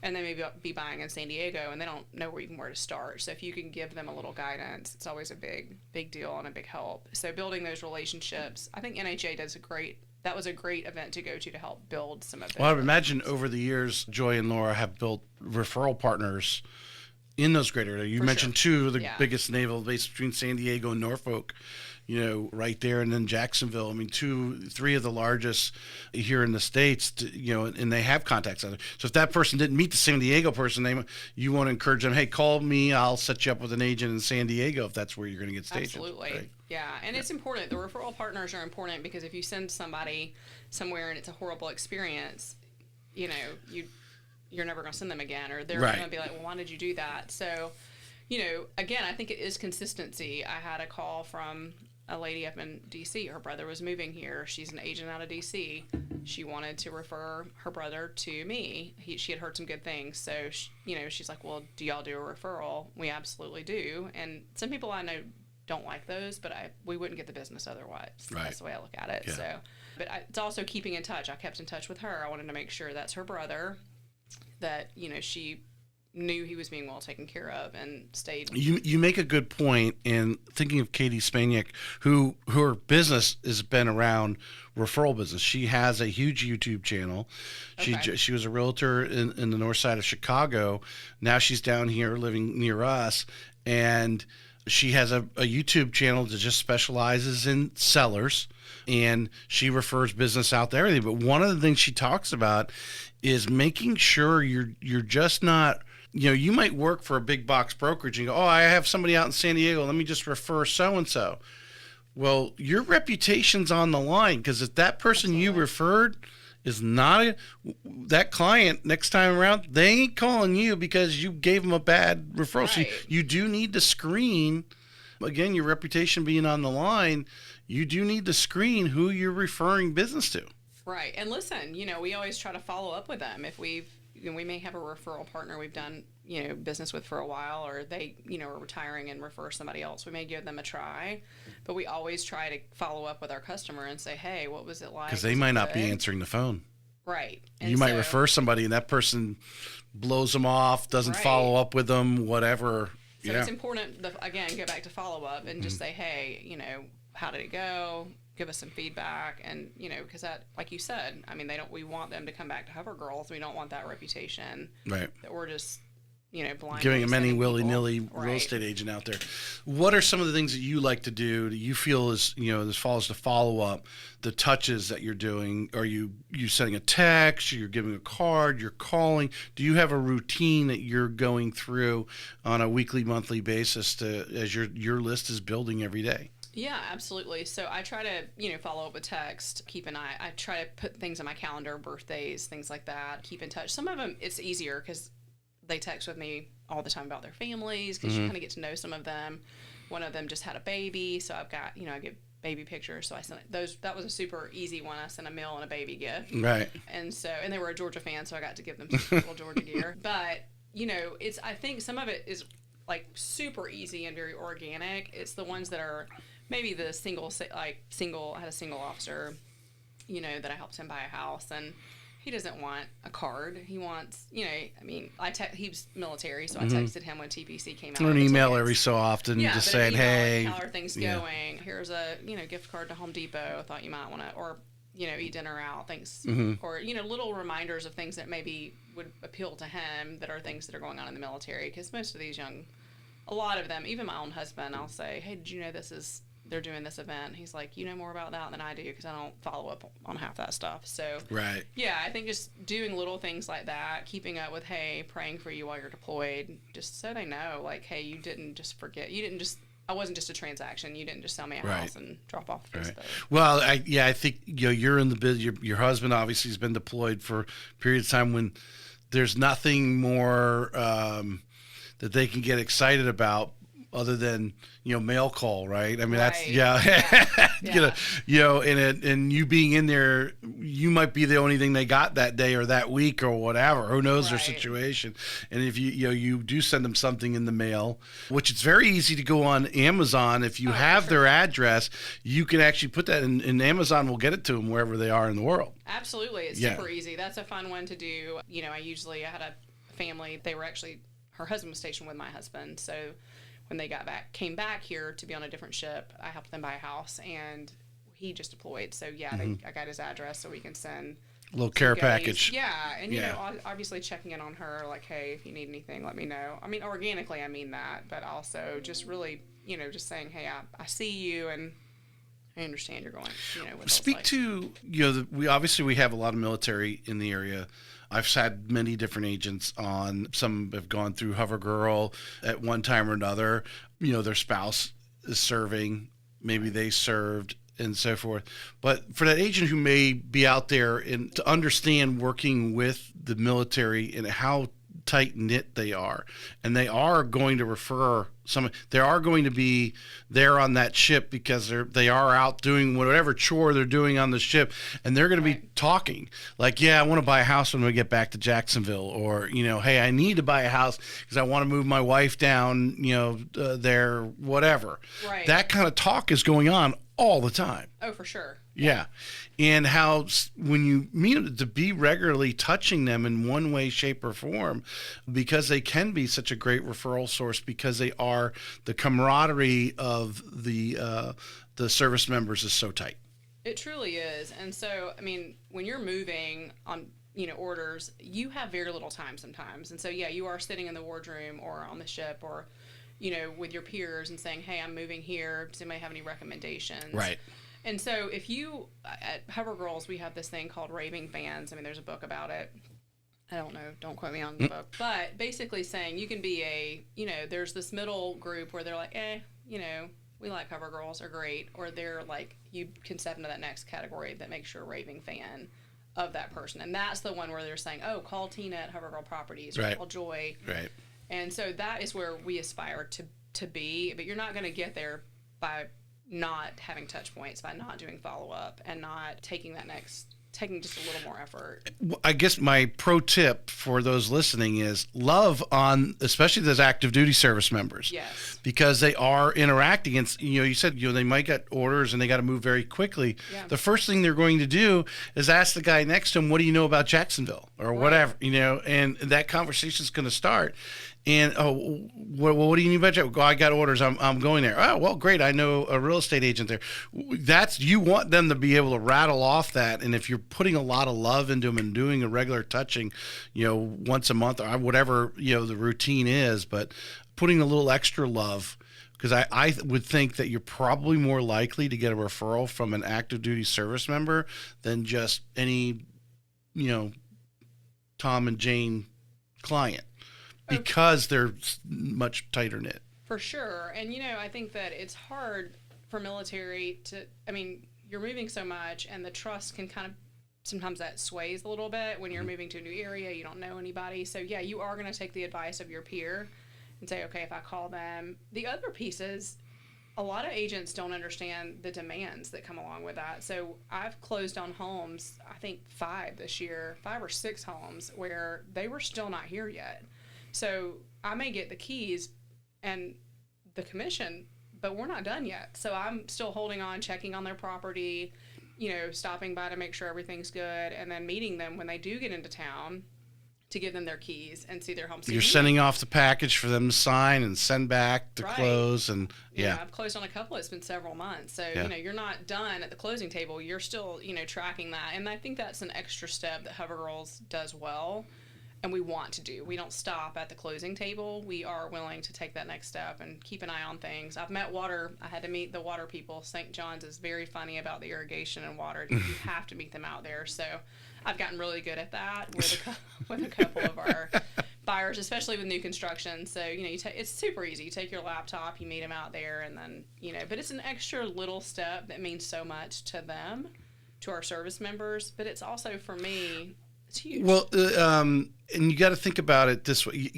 and they may be buying in San Diego, and they don't know where to start. So if you can give them a little guidance, it's always a big deal and a big help. So building those relationships, I think NHA that was a great event to go to help build some of those. Well, I would imagine over the years, Joy and Laura have built referral partners in those greater areas. You For mentioned sure. two of the Yeah. biggest naval bases between San Diego and Norfolk, right there, and then Jacksonville. I mean, three of the largest here in the States, and they have contacts on it. So if that person didn't meet the San Diego person, you want to encourage them, hey, call me, I'll set you up with an agent in San Diego if that's where you're going to get staged. Absolutely. Right? Yeah. And it's important. The referral partners are important because if you send somebody somewhere and it's a horrible experience, you're never going to send them again, or they're Right. going to be like, well, why did you do that? So, again, I think it is consistency. I had a call from a lady up in DC. Her brother was moving here. She's an agent out of DC. She wanted to refer her brother to me. She had heard some good things. So, she's like, well, do y'all do a referral? We absolutely do. And some people I know don't like those, but we wouldn't get the business otherwise. Right. That's the way I look at it. Yeah. So, but it's also keeping in touch. I kept in touch with her. I wanted to make sure that's her brother, that, she knew he was being well taken care of and stayed. You make a good point in thinking of Katie Spaniak, who her business has been around referral business. She has a huge YouTube channel. Okay. She was a realtor in the north side of Chicago. Now she's down here living near us, and she has a YouTube channel that just specializes in sellers, and she refers business out to everything. But one of the things she talks about is making sure you're just not, you might work for a big box brokerage and go, oh, I have somebody out in San Diego, let me just refer so-and-so. Well, your reputation's on the line, because if that person you referred is not that client next time around, they ain't calling you because you gave them a bad referral. Right. So you do need to screen, again, your reputation being on the line, you do need to screen who you're referring business to. Right. And listen, we always try to follow up with them. If we may have a referral partner we've done, business with for a while, or they, are retiring and refer somebody else. We may give them a try, but we always try to follow up with our customer and say, hey, what was it like? Because they might not be answering the phone. Right. You might refer somebody and that person blows them off, doesn't Right. follow up with them, whatever. So it's important, again, go back to follow up and just say, hey, how did it go? Give us some feedback. And, because that, like you said, I mean, we want them to come back to Hover Girls. We don't want that reputation. Right. That we're just, blindly Giving them any sending willy-nilly people. real Right. estate agent out there. What are some of the things that you like to do that you feel is, as far as the follow-up, the touches that you're doing? Are you sending a text, you're giving a card, you're calling? Do you have a routine that you're going through on a weekly, monthly basis as your list is building every day? Yeah, absolutely. So I try to, follow up with text, keep an eye. I try to put things on my calendar, birthdays, things like that, keep in touch. Some of them, it's easier because they text with me all the time about their families, because you kind of get to know some of them. One of them just had a baby, so I've got, I get baby pictures. So I sent those. That was a super easy one. I sent a meal and a baby gift. Right. And they were a Georgia fan, so I got to give them some little Georgia gear. But, I think some of it is like super easy and very organic. It's the ones that are maybe the single, I had a single officer, that I helped him buy a house, and he doesn't want a card. He wants, he was military, so I texted him when TPC came out. Or an email every so often, just saying, hey. How are things going? Here's a, gift card to Home Depot. I thought you might want to, or, eat dinner out, things, or, little reminders of things that maybe would appeal to him that are things that are going on in the military. Because most of these a lot of them, even my own husband, I'll say, hey, did you know they're doing this event? He's like, you know more about that than I do, because I don't follow up on half that stuff. So, right. Yeah, I think just doing little things like that, keeping up with, hey, praying for you while you're deployed, just so they know, like, hey, you didn't just forget. I wasn't just a transaction. You didn't just sell me a house and drop off the Facebook. Well, I think you're in the business. Your husband obviously has been deployed for a period of time when there's nothing more that they can get excited about other than mail call, right? I mean, that's and you being in there, you might be the only thing they got that day or that week or whatever. Who knows their situation? And if you do send them something in the mail, which it's very easy to go on Amazon. If you have their address, you can actually put that in, and Amazon will get it to them wherever they are in the world. Absolutely, it's super easy. That's a fun one to do. I had a family. They were actually, her husband was stationed with my husband, so when they came back here to be on a different ship, I helped them buy a house, and he just deployed. So I got his address, so we can send little care package. Yeah, and you Yeah. know, obviously checking in on her, like, hey, if you need anything, let me know. I mean, organically, I mean that, but also just really, you know, just saying, hey, I see you, and I understand you're going. You know, what Speak like. to, you know, we have a lot of military in the area. I've had many different agents on. Some have gone through Hover Girl at one time or another. You know, their spouse is serving, maybe they served, and so forth. But for that agent who may be out there and to understand working with the military and how tight knit they are, and they are going to refer some. They are going to be there on that ship because they are out doing whatever chore they're doing on the ship, and they're going to be talking like, yeah, I want to buy a house when we get back to Jacksonville, or you know, hey, I need to buy a house because I want to move my wife down, you know, there, whatever. Right. That kind of talk is going on all the time. Oh, for sure. Yeah. And how when you meet them, to be regularly touching them in one way, shape, or form, because they can be such a great referral source, because they are, the camaraderie of the service members is so tight. It truly is. And so, I mean, when you're moving on, you know, orders, you have very little time sometimes. And so, yeah, you are sitting in the wardroom or on the ship or, you know, with your peers and saying, hey, I'm moving here. Does anybody have any recommendations? Right. And so if you, at Hover Girls, we have this thing called raving fans. I mean, there's a book about it. I don't know. Don't quote me on the book. But basically saying you can be a, you know, there's this middle group where they're like, you know, we like Hover Girls, are great. Or they're like, you can step into that next category that makes you a raving fan of that person. And that's the one where they're saying, oh, call Tina at Hover Girl Properties, or Right. call Joy. Right. And so that is where we aspire to be. But you're not going to get there by not having touch points, by not doing follow-up and not taking just a little more effort. I guess my pro tip for those listening is love on, especially those active duty service members. Yes. Because they are interacting, and you know, you said, you know, they might get orders and they got to move very quickly. Yeah. The first thing they're going to do is ask the guy next to him, what do you know about Jacksonville, or whatever, you know, and that conversation is going to start. And what do you need about Jacksonville? I got orders. I'm going there. Oh, well, great. I know a real estate agent there. You want them to be able to rattle off that. And if you're putting a lot of love into them and doing a regular touching, you know, once a month or whatever, you know, the routine is, but putting a little extra love, because I would think that you're probably more likely to get a referral from an active duty service member than just any, you know, Tom and Jane client. Because they're much tighter knit. For sure. And, you know, I think that it's hard for military to, I mean, you're moving so much and the trust can kind of, sometimes that sways a little bit when you're moving to a new area, you don't know anybody. So, yeah, you are going to take the advice of your peer and say, okay, if I call them. The other piece is a lot of agents don't understand the demands that come along with that. So I've closed on homes, I think 5 this year, 5 or 6 homes where they were still not here yet. So I may get the keys and the commission, but we're not done yet. So I'm still holding on, checking on their property, you know, stopping by to make sure everything's good, and then meeting them when they do get into town to give them their keys and see their home. So you're sending off the package for them to sign and send back to close. And yeah, I've closed on a couple. It's been several months. So, you know, you're not done at the closing table. You're still, you know, tracking that. And I think that's an extra step that Hover Girls does well. And we want to do. We don't stop at the closing table. We are willing to take that next step and keep an eye on things. I've met I had to meet the water people. St. John's is very funny about the irrigation and water. You have to meet them out there. So I've gotten really good at that with a couple of our buyers, especially with new construction. So, you know, it's super easy. You take your laptop, you meet them out there, and then, you know, but it's an extra little step that means so much to them, to our service members. But it's also, for me, it's huge. Well, and you got to think about it this way.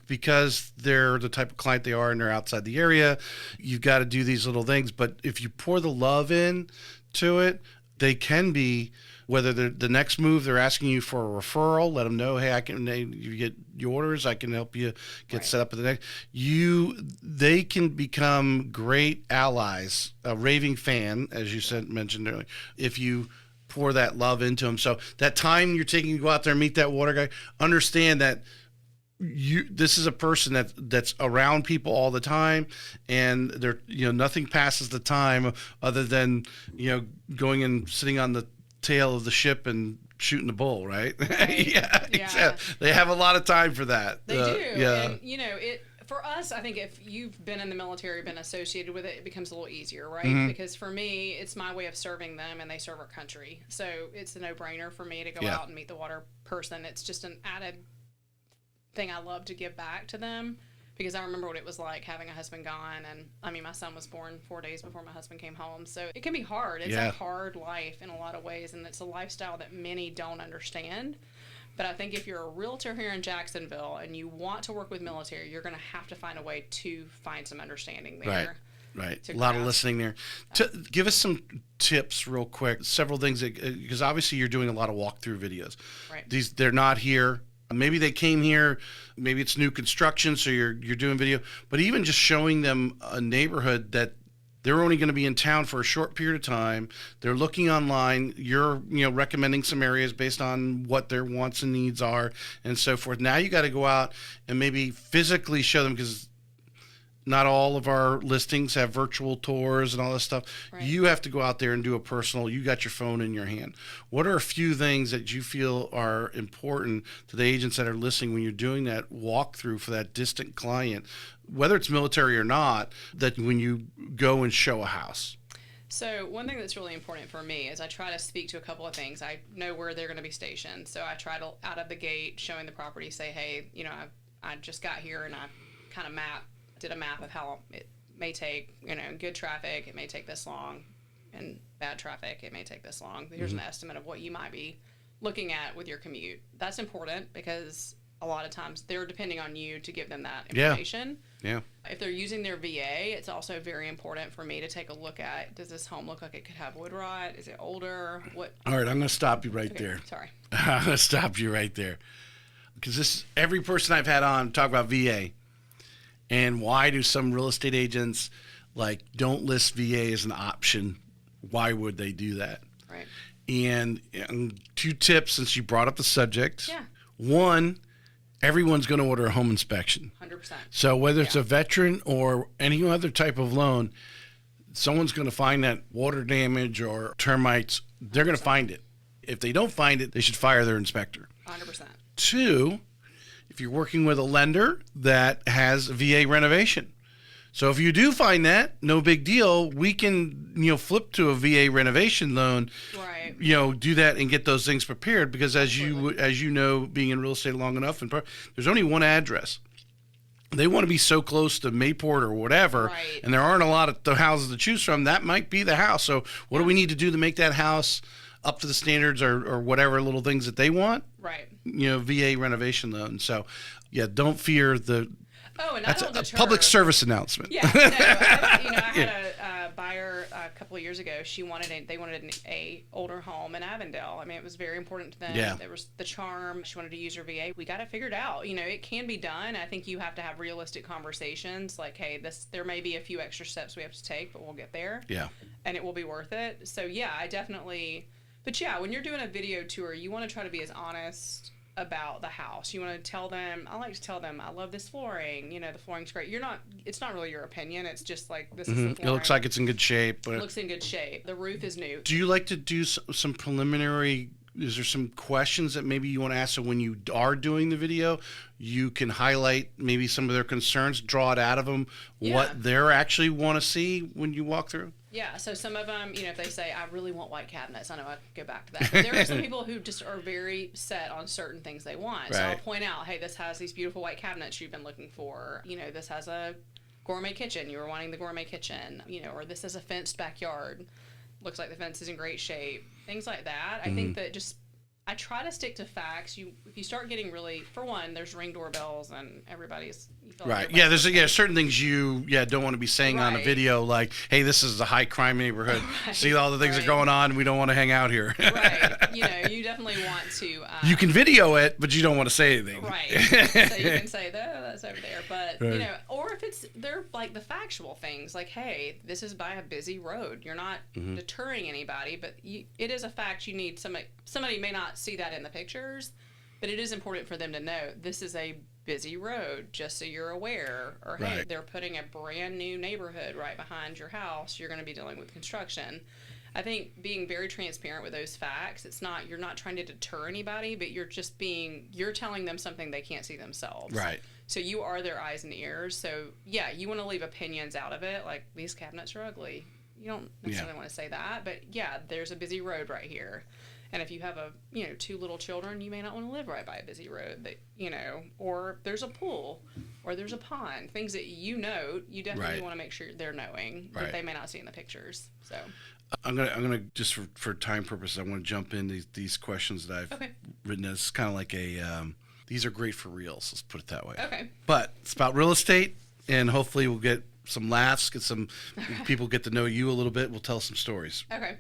Because they're the type of client they are and they're outside the area, you've got to do these little things. But if you pour the love in to it, they can be, whether the next move they're asking you for a referral, let them know, hey, you get your orders, I can help you get set up at the next. They can become great allies, a raving fan, as you mentioned earlier, if you pour that love into them. So that time you're taking to go out there and meet that water guy, understand that this is a person that's around people all the time, and they're, you know, nothing passes the time other than, you know, going and sitting on the tail of the ship and shooting the bull, right? Right. Yeah. Yeah. They have a lot of time for that. They do. Yeah. And, for us, I think if you've been in the military, been associated with it, it becomes a little easier, right? Mm-hmm. Because for me, it's my way of serving them, and they serve our country. So it's a no-brainer for me to go out and meet the water person. It's just an added thing I love to give back to them, because I remember what it was like having a husband gone. And I mean, my son was born 4 days before my husband came home. So it can be hard. It's a hard life in a lot of ways, and it's a lifestyle that many don't understand. But I think if you're a realtor here in Jacksonville and you want to work with military, you're going to have to find a way to find some understanding there. Right. A lot of listening there. Give us some tips real quick. Several things, because obviously you're doing a lot of walkthrough videos. Right. They're not here. Maybe they came here. Maybe it's new construction, so you're doing video. But even just showing them a neighborhood that they're only going to be in town for a short period of time. They're looking online. You're, recommending some areas based on what their wants and needs are and so forth. Now you got to go out and maybe physically show them, because not all of our listings have virtual tours and all this stuff. Right. You have to go out there and do a personal. You got your phone in your hand. What are a few things that you feel are important to the agents that are listening when you're doing that walkthrough for that distant client, whether it's military or not, that when you go and show a house? So one thing that's really important for me is I try to speak to a couple of things. I know where they're going to be stationed. So I try to, out of the gate, showing the property, say, hey, I just got here, and I kind of did a map of how it may take, good traffic, it may take this long, and bad traffic, it may take this long. Here's an estimate of what you might be looking at with your commute. That's important, because a lot of times they're depending on you to give them that information. Yeah. If they're using their VA, it's also very important for me to take a look at, does this home look like it could have wood rot? Is it older? What? All right, I'm going to stop you right there. Sorry. I'm going to stop you right there. Because every person I've had on talk about VA. And why do some real estate agents don't list VA as an option? Why would they do that? Right. And two tips, since you brought up the subject. Yeah. One, everyone's going to order a home inspection. 100%. So whether it's a veteran or any other type of loan, someone's going to find that water damage or termites. They're going to find it. If they don't find it, they should fire their inspector. 100%. Two, if you're working with a lender that has a VA renovation. So if you do find that, no big deal. We can, flip to a VA renovation loan. Right. Do that and get those things prepared, because as you know, being in real estate long enough, and there's only one address. They want to be so close to Mayport or whatever, right, and there aren't a lot of the houses to choose from. That might be the house. So what do we need to do to make that house up to the standards or whatever little things that they want? Right. VA renovation loan. So, don't fear the. Oh, and that's that'll deter. A public service announcement. Yeah. No, I had a buyer a couple of years ago. They wanted a older home in Avondale. I mean, it was very important to them. Yeah. There was the charm. She wanted to use her VA. We got it figured out. It can be done. I think you have to have realistic conversations. Like, hey, there may be a few extra steps we have to take, but we'll get there. Yeah. And it will be worth it. So I definitely. But when you're doing a video tour, you want to try to be as honest about the house. You want to tell them, I like to tell them, I love this flooring. The flooring's great. It's not really your opinion. It's just like, this is the flooring. It looks like it's in good shape. It looks in good shape. The roof is new. Do you like to do some preliminary, is there some questions that maybe you want to ask, so when you are doing the video, you can highlight maybe some of their concerns, draw it out of them, what they're actually want to see when you walk through? Yeah, so some of them, if they say, I really want white cabinets, I know I go back to that. But there are some people who just are very set on certain things they want. Right. So I'll point out, hey, this has these beautiful white cabinets you've been looking for. This has a gourmet kitchen. You were wanting the gourmet kitchen. Or this is a fenced backyard. Looks like the fence is in great shape. Things like that. I think that I try to stick to facts. If you start getting really, for one, there's Ring doorbells and everybody's. Right. Yeah. There's certain things you don't want to be saying on a video, like, hey, this is a high crime neighborhood. Right. See all the things that are going on. We don't want to hang out here. Right. You definitely want to. You can video it, but you don't want to say anything. Right. So you can say, that's over there. But, right, or if they're like the factual things, like, hey, this is by a busy road. You're not deterring anybody, but it is a fact. You need somebody may not see that in the pictures, but it is important for them to know this is a busy road, just so you're aware. Or hey, they're putting a brand new neighborhood right behind your house. You're going to be dealing with construction. I think being very transparent with those facts, you're not trying to deter anybody, but you're telling them something they can't see themselves. Right. So you are their eyes and ears. So yeah, you want to leave opinions out of it. Like, these cabinets are ugly. You don't necessarily want to say that, but yeah, there's a busy road right here. And if you have 2 little children, you may not want to live right by a busy road, or there's a pool, or there's a pond, things that you definitely want to make sure they're knowing, but they may not see in the pictures. So I'm gonna just for time purposes, I want to jump in these questions that I've written. It's kind of like these are great for reels. Let's put it that way. Okay. But it's about real estate, and hopefully we'll get some laughs, get some people get to know you a little bit. We'll tell some stories. Okay.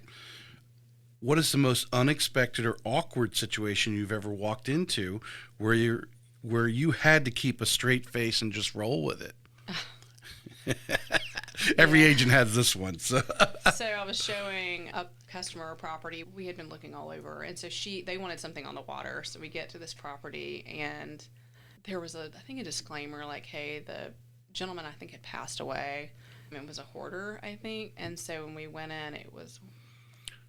What is the most unexpected or awkward situation you've ever walked into where you had to keep a straight face and just roll with it? Every agent has this one. So I was showing a customer a property. We had been looking all over, and so they wanted something on the water. So we get to this property, and there was I think a disclaimer like, hey, the gentleman I think had passed away. It was a hoarder, I think. And so when we went in, it was...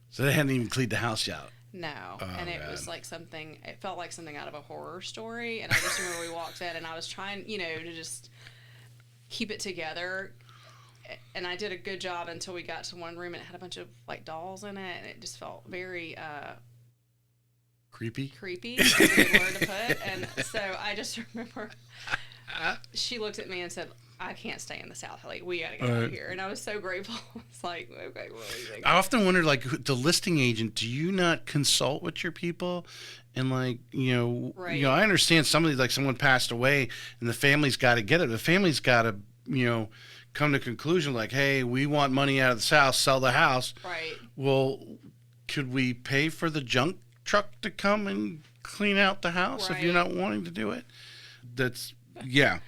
So they hadn't even cleaned the house out. No. And it was like it felt like something out of a horror story. And I just remember we walked in, and I was trying, to just keep it together. And I did a good job until we got to one room, and it had a bunch of like dolls in it, and it just felt very creepy. That's a good word to put. And so I just remember she looked at me and said, I can't stay in the South. Like, we got to get out of here. And I was so grateful. It's like, okay, we're leaving. I often wonder, like, the listing agent, do you not consult with your people? And like, I understand somebody, like someone passed away and the family's got to get it. The family's got to, come to a conclusion like, hey, we want money out of this house, sell the house. Right. Well, could we pay for the junk truck to come and clean out the house if you're not wanting to do it? Yeah.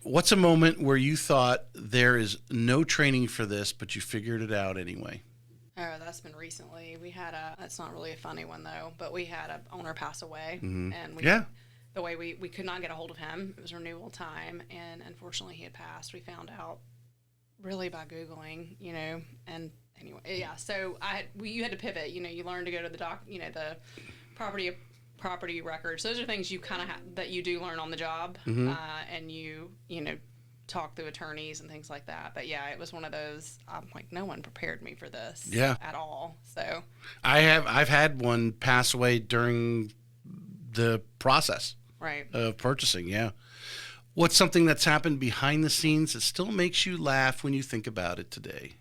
What's a moment where you thought there is no training for this, but you figured it out anyway? Oh, that's been recently. We had that's not really a funny one though, but we had an owner pass away, and the way we could not get a hold of him. It was renewal time, and unfortunately he had passed. We found out really by Googling, and anyway, yeah. So you had to pivot. You learn to go to the the property records. Those are things you kind of that you do learn on the job, and you talk through attorneys and things like that. But yeah, it was one of those. I'm like, no one prepared me for this at all. So I've had one pass away during the process of purchasing. Yeah. What's something that's happened behind the scenes that still makes you laugh when you think about it today?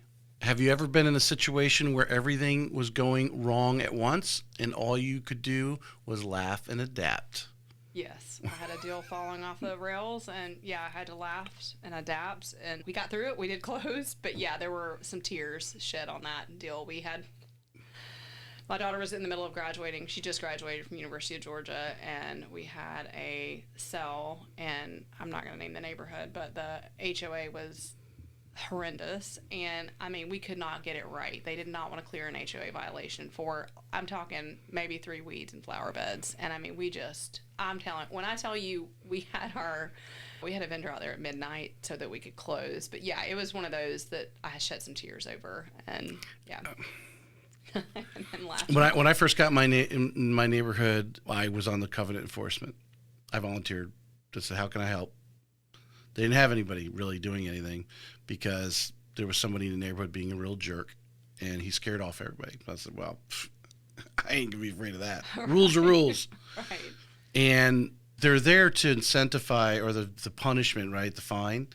Have you ever been in a situation where everything was going wrong at once and all you could do was laugh and adapt? Yes. I had a deal falling off the rails, and I had to laugh and adapt, and we got through it. We did close, but there were some tears shed on that deal. My daughter was in the middle of graduating. She just graduated from University of Georgia, and we had a sell, and I'm not going to name the neighborhood, but the HOA was horrendous, and we could not get it right. They did not want to clear an HOA violation for, I'm talking maybe 3 weeds and flower beds, and when I tell you we had a vendor out there at midnight so that we could close, but it was one of those that I shed some tears over, and and then laughed. When I first got in my neighborhood, I was on the covenant enforcement. I volunteered to say, how can I help? They didn't have anybody really doing anything because there was somebody in the neighborhood being a real jerk, and he scared off everybody. I said, well, I ain't going to be afraid of that. Rules are rules. Right. And they're there to incentivize, or the punishment, right, the fine,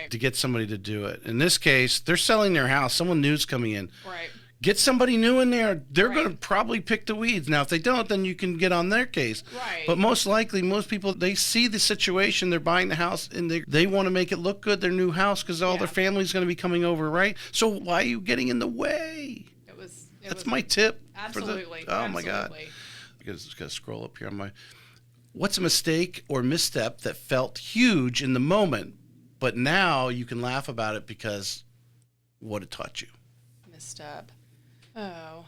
to get somebody to do it. In this case, they're selling their house. Someone new's coming in. Right. Get somebody new in there. They're going to probably pick the weeds. Now, if they don't, then you can get on their case. Right. But most likely, most people, they see the situation. They're buying the house, and they want to make it look good, their new house, because all their family's going to be coming over, right? So why are you getting in the way? That's my tip. Absolutely. My God. I just got to scroll up here on my... What's a mistake or misstep that felt huge in the moment, but now you can laugh about it because what it taught you? Misstep. Oh.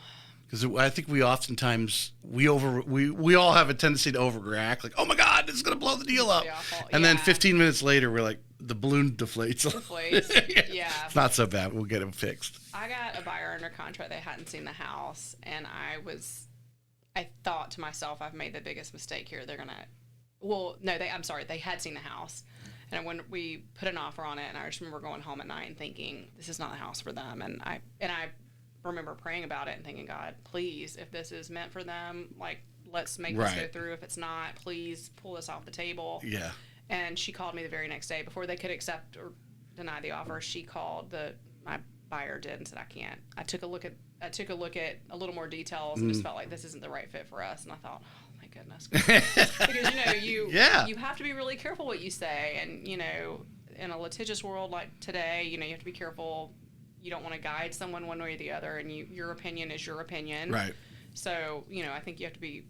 Because I think we oftentimes, we all have a tendency to overreact, like, oh my God, this is going to blow the deal up. And then 15 minutes later, we're like, the balloon deflates. Yeah. It's not so bad. We'll get it fixed. I got a buyer under contract. They hadn't seen the house, and I thought to myself, I've made the biggest mistake here. They're gonna, well, no, I'm sorry, they had seen the house, and when we put an offer on it, and I just remember going home at night and thinking, this is not the house for them, and I remember praying about it and thinking, God, please, if this is meant for them, like, let's make this go through. If it's not, please pull this off the table. Yeah. And she called me the very next day before they could accept or deny the offer. She called my buyer did and said, I can't. I took a look at a little more details and just felt like this isn't the right fit for us. And I thought, oh my goodness, because you have to be really careful what you say, and in a litigious world like today, you have to be careful. You don't want to guide someone one way or the other, and your opinion is your opinion. Right. So I think you have to be.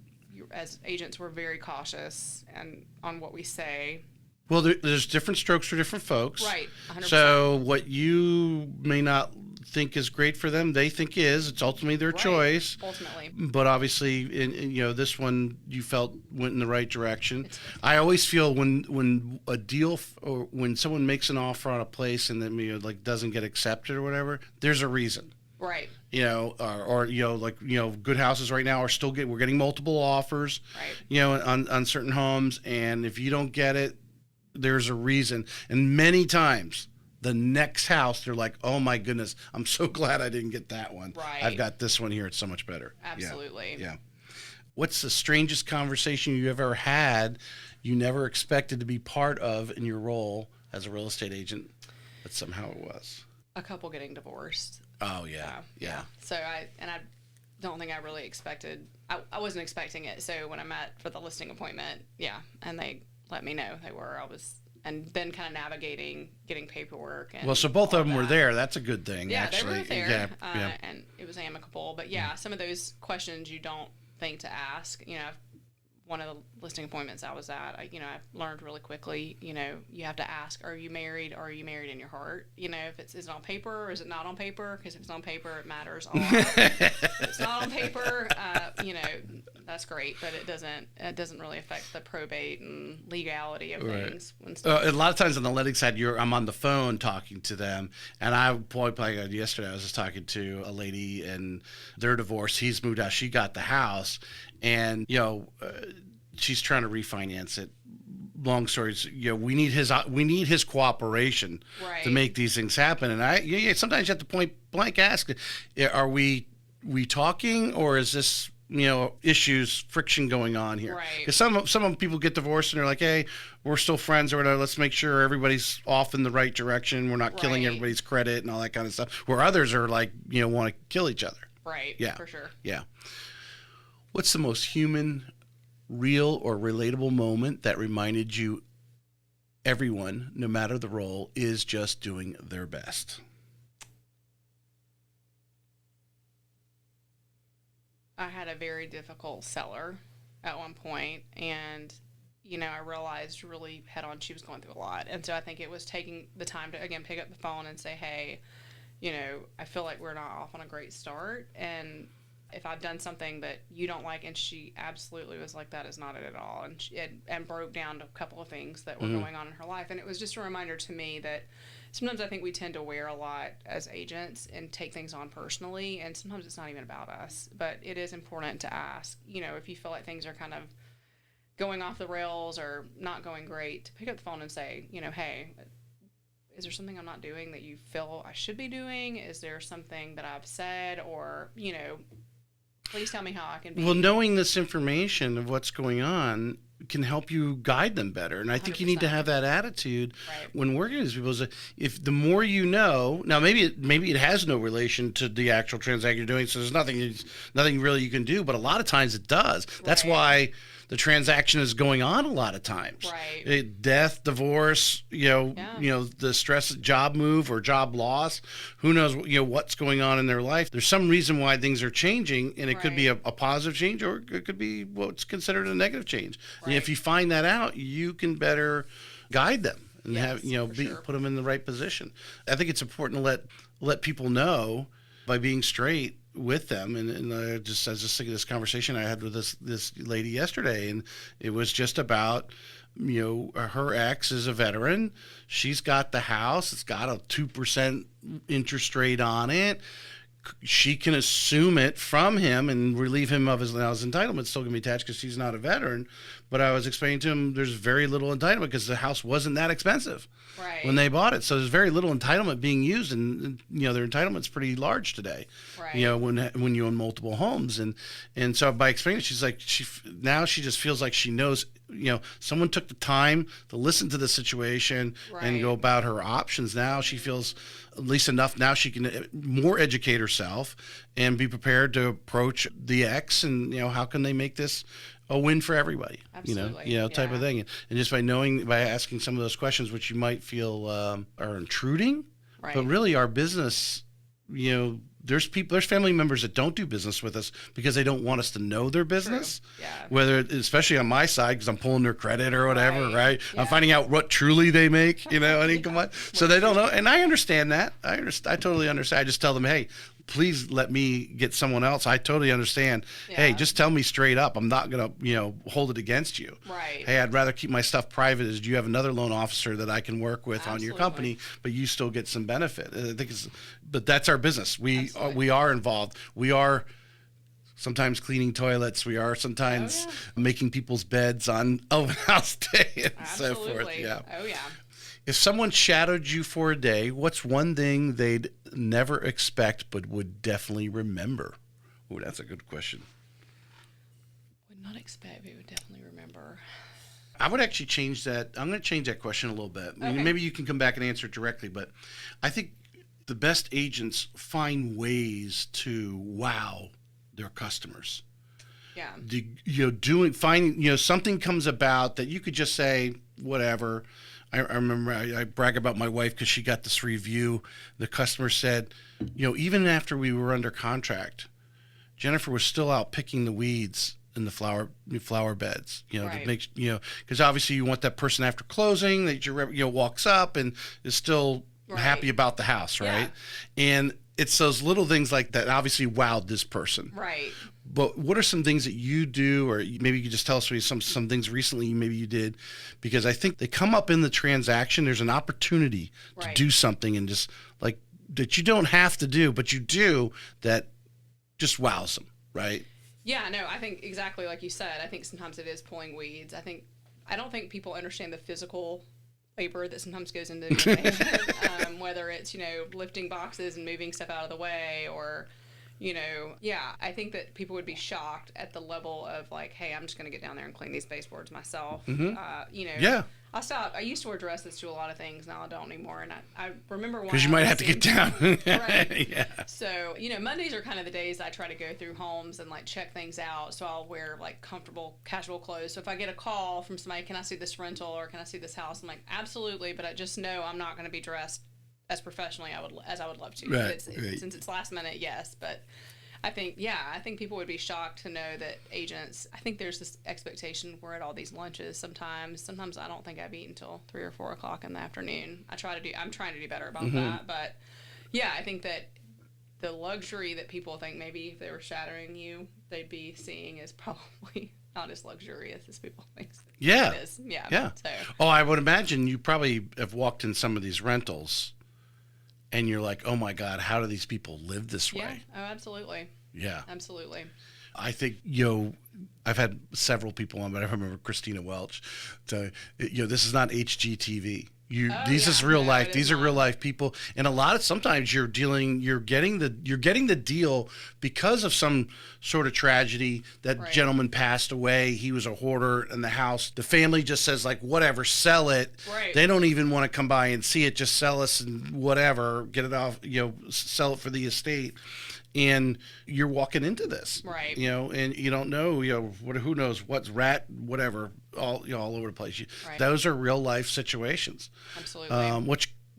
As agents, we're very cautious and on what we say. Well, there's different strokes for different folks. Right, 100%. So what you may not think is great for them, they think is. It's ultimately their choice. Ultimately. But obviously, this one you felt went in the right direction. I always feel when a deal or when someone makes an offer on a place and then doesn't get accepted or whatever, there's a reason. Right. Good houses right now we're getting multiple offers, right. On certain homes. And if you don't get it, there's a reason. And many times the next house, they're like, oh my goodness, I'm so glad I didn't get that one. Right. I've got this one here. It's so much better. Absolutely. Yeah. What's the strangest conversation you ever had you never expected to be part of in your role as a real estate agent, but somehow it was? A couple getting divorced. Oh, yeah. Yeah. So I don't think I really expected, I wasn't expecting it. So when I met for the listing appointment, and they let me know and then kind of navigating, getting paperwork. And so both of them were there. That's a good thing, actually. They were there, Yeah. And it was amicable. But some of those questions you don't think to ask, one of the listing appointments I was at, I learned really quickly, you have to ask, are you married, or are you married in your heart? If is it on paper or is it not on paper? Because if it's on paper, it matters a lot. If it's not on paper, that's great, but it doesn't really affect the probate and legality of things. A lot of times on the letting side, I'm on the phone talking to them, and yesterday I was just talking to a lady and they're divorced. He's moved out. She got the house. And she's trying to refinance it. Long stories. We need his cooperation to make these things happen. And sometimes you have to point blank ask, are we talking, or is this friction going on here? Because some people get divorced and they're like, hey, we're still friends or whatever. Let's make sure everybody's off in the right direction. We're not killing everybody's credit and all that kind of stuff. Where others are like, want to kill each other. Right. Yeah. For sure. Yeah. What's the most human, real, or relatable moment that reminded you everyone, no matter the role, is just doing their best? I had a very difficult seller at one point, and I realized really head on she was going through a lot. And so I think it was taking the time to, again, pick up the phone and say, hey, I feel like we're not off on a great start, and if I've done something that you don't like. And she absolutely was like, that is not it at all. And broke down to a couple of things that were going on in her life. And it was just a reminder to me that sometimes I think we tend to wear a lot as agents and take things on personally. And sometimes it's not even about us, but it is important to ask, if you feel like things are kind of going off the rails or not going great, to pick up the phone and say, hey, is there something I'm not doing that you feel I should be doing? Is there something that I've said, or, please tell me how I can be. Well, knowing this information of what's going on can help you guide them better. And I think 100%. you need to have that attitude when working with people. If the more you know, now maybe it has no relation to the actual transaction you're doing, so there's nothing really you can do, but a lot of times it does. That's why the transaction is going on a lot of times. Death, divorce, the stress, job move or job loss. Who knows, what's going on in their life. There's some reason why things are changing, and it could be a positive change, or it could be what's considered a negative change. And if you find that out, you can better guide them and put them in the right position. I think it's important to let people know by being straight with them. And I was just thinking of this conversation I had with this lady yesterday, and it was just about her ex is a veteran. She's got the house. It's got a 2% interest rate on it. She can assume it from him and relieve him of his entitlement. Still going to be attached because she's not a veteran. But I was explaining to him there's very little entitlement because the house wasn't that expensive when they bought it. So there's very little entitlement being used, and their entitlement's pretty large today. Right. When you own multiple homes, and so by explaining it, she's like now she just feels like she knows. Someone took the time to listen to the situation and go about her options. Now she feels at least enough. Now she can more educate herself and be prepared to approach the ex and how can they make this a win for everybody. Absolutely. Type of thing. And just by asking some of those questions, which you might feel are intruding, but really our business, there's family members that don't do business with us because they don't want us to know their business. True. Yeah. Whether, especially on my side, because I'm pulling their credit or whatever, right? Yeah. I'm finding out what truly they make, and income. So they don't know, and I understand that. I totally understand. I just tell them, hey, please let me get someone else. I totally understand. Yeah. Hey, just tell me straight up. I'm not gonna, hold it against you. Right. Hey, I'd rather keep my stuff private. As you have another loan officer that I can work with on your company, but you still get some benefit. I think but that's our business. We are involved. We are sometimes cleaning toilets. We are sometimes making people's beds on open house day and so forth. Yeah. Oh yeah. If someone shadowed you for a day, what's one thing they'd never expect but would definitely remember? Ooh, that's a good question. Would not expect, but would definitely remember. I would actually change that. I'm going to change that question a little bit. Okay. Maybe you can come back and answer it directly, but I think the best agents find ways to wow their customers. Yeah. Finding something comes about that you could just say, whatever. I remember I brag about my wife because she got this review. The customer said, even after we were under contract, Jennifer was still out picking the weeds in the flower beds. To make because obviously you want that person after closing that walks up and is still happy about the house, right? Yeah. And it's those little things like that obviously wowed this person. Right. But what are some things that you do, or maybe you could just tell us some things recently maybe you did, because I think they come up in the transaction. There's an opportunity to do something and just like that you don't have to do, but you do that just wows them, right? Yeah, no, I think exactly like you said. I think sometimes it is pulling weeds. I don't think people understand the physical labor that sometimes goes into it, whether it's lifting boxes and moving stuff out of the way or. I think that people would be shocked at the level of like, hey, I'm just going to get down there and clean these baseboards myself. Mm-hmm. I stopped. I used to wear dresses to a lot of things. Now I don't anymore. And I remember one. Because you might have to get down. Right. Yeah. So, Mondays are kind of the days I try to go through homes and like check things out. So I'll wear like comfortable, casual clothes. So if I get a call from somebody, can I see this rental or can I see this house? I'm like, absolutely. But I just know I'm not going to be dressed as professionally as I would love to. Right. Since it's last minute, yes. But I think people would be shocked to know that agents, I think there's this expectation we're at all these lunches sometimes. Sometimes I don't think I've eaten until 3 or 4 o'clock in the afternoon. I'm trying to do better about that. But yeah, I think that the luxury that people think maybe if they were shadowing you, they'd be seeing is probably not as luxurious as people think it is. Yeah. So. Oh, I would imagine you probably have walked in some of these rentals and you're like, oh my God, how do these people live this way? Yeah. Oh, absolutely. Yeah. Absolutely. I think, I've had several people on, but I remember Christina Welch. This is not HGTV. These is real life. These are real life people, and sometimes you're getting the deal because of some sort of tragedy. That gentleman passed away. He was a hoarder in the house. The family just says like, whatever, sell it. Right. They don't even want to come by and see it. Just sell us and whatever, get it off. Sell it for the estate. And you're walking into this, right? And you don't know, who knows what's whatever, all over the place. Right. Those are real life situations, absolutely.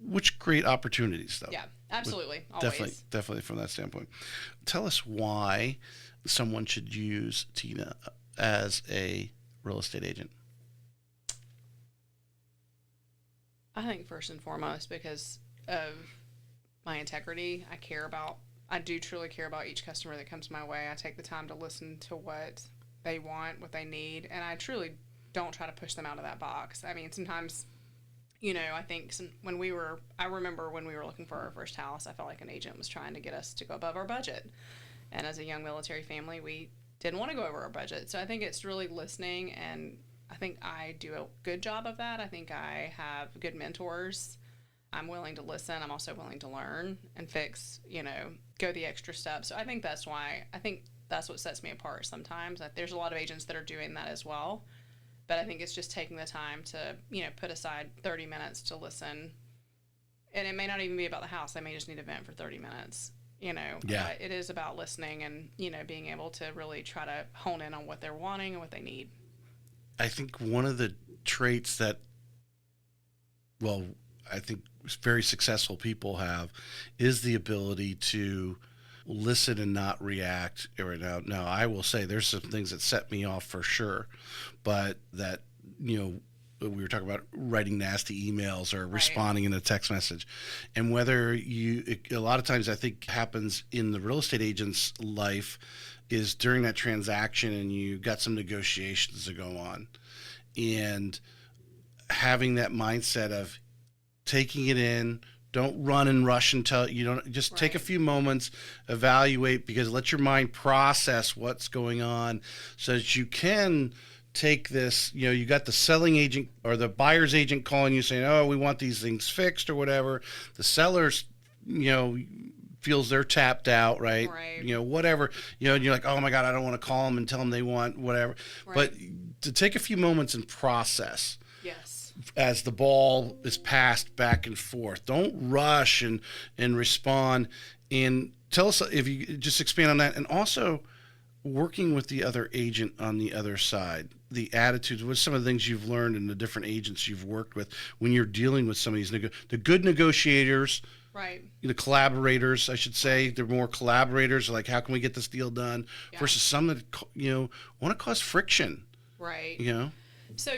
Which create opportunities, though. Yeah, absolutely, always. Definitely from that standpoint. Tell us why someone should use Tina as a real estate agent. I think first and foremost because of my integrity. I do truly care about each customer that comes my way. I take the time to listen to what they want, what they need, and I truly don't try to push them out of that box. I mean, sometimes, I think I remember when we were looking for our first house, I felt like an agent was trying to get us to go above our budget. And as a young military family, we didn't want to go over our budget. So I think it's really listening, and I think I do a good job of that. I think I have good mentors. I'm willing to listen. I'm also willing to learn and fix, go the extra step. So I think that's what sets me apart sometimes. There's a lot of agents that are doing that as well. But I think it's just taking the time to, put aside 30 minutes to listen. And it may not even be about the house. I may just need to vent for 30 minutes. Yeah. It is about listening and, being able to really try to hone in on what they're wanting and what they need. I think one of the traits that, I think very successful people have is the ability to listen and not react right now. Now, I will say there's some things that set me off for sure, but that, we were talking about writing nasty emails or responding in a text message. And whether a lot of times I think happens in the real estate agent's life is during that transaction and you got some negotiations to go on, and having that mindset of taking it in, don't run and rush until you don't, just take a few moments, evaluate, because let your mind process what's going on so that you can take this, you got the selling agent or the buyer's agent calling you saying, oh, we want these things fixed or whatever. The seller's, feels they're tapped out, right? Whatever, and you're like, oh my God, I don't want to call them and tell them they want whatever. But to take a few moments and process. Yes. As the ball is passed back and forth. Don't rush and respond. And tell us if you just expand on that. And also working with the other agent on the other side, the attitudes, what's some of the things you've learned in the different agents you've worked with when you're dealing with some of these, the good negotiators, the collaborators, I should say, they're more collaborators, like how can we get this deal done, versus some that, want to cause friction. So,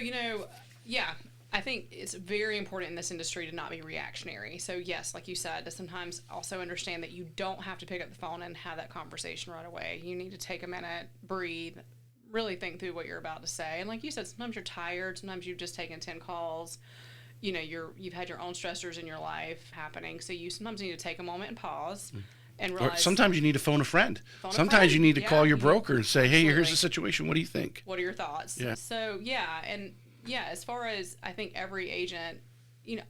I think it's very important in this industry to not be reactionary. So yes, like you said, to sometimes also understand that you don't have to pick up the phone and have that conversation right away. You need to take a minute, breathe, really think through what you're about to say. And like you said, sometimes you're tired. Sometimes you've just taken 10 calls. You've had your own stressors in your life happening. So you sometimes need to take a moment and pause and realize. Or sometimes you need to phone a friend. Sometimes you need to call your broker and say, hey, here's the situation. What do you think? What are your thoughts? Yeah. So, as far as I think every agent,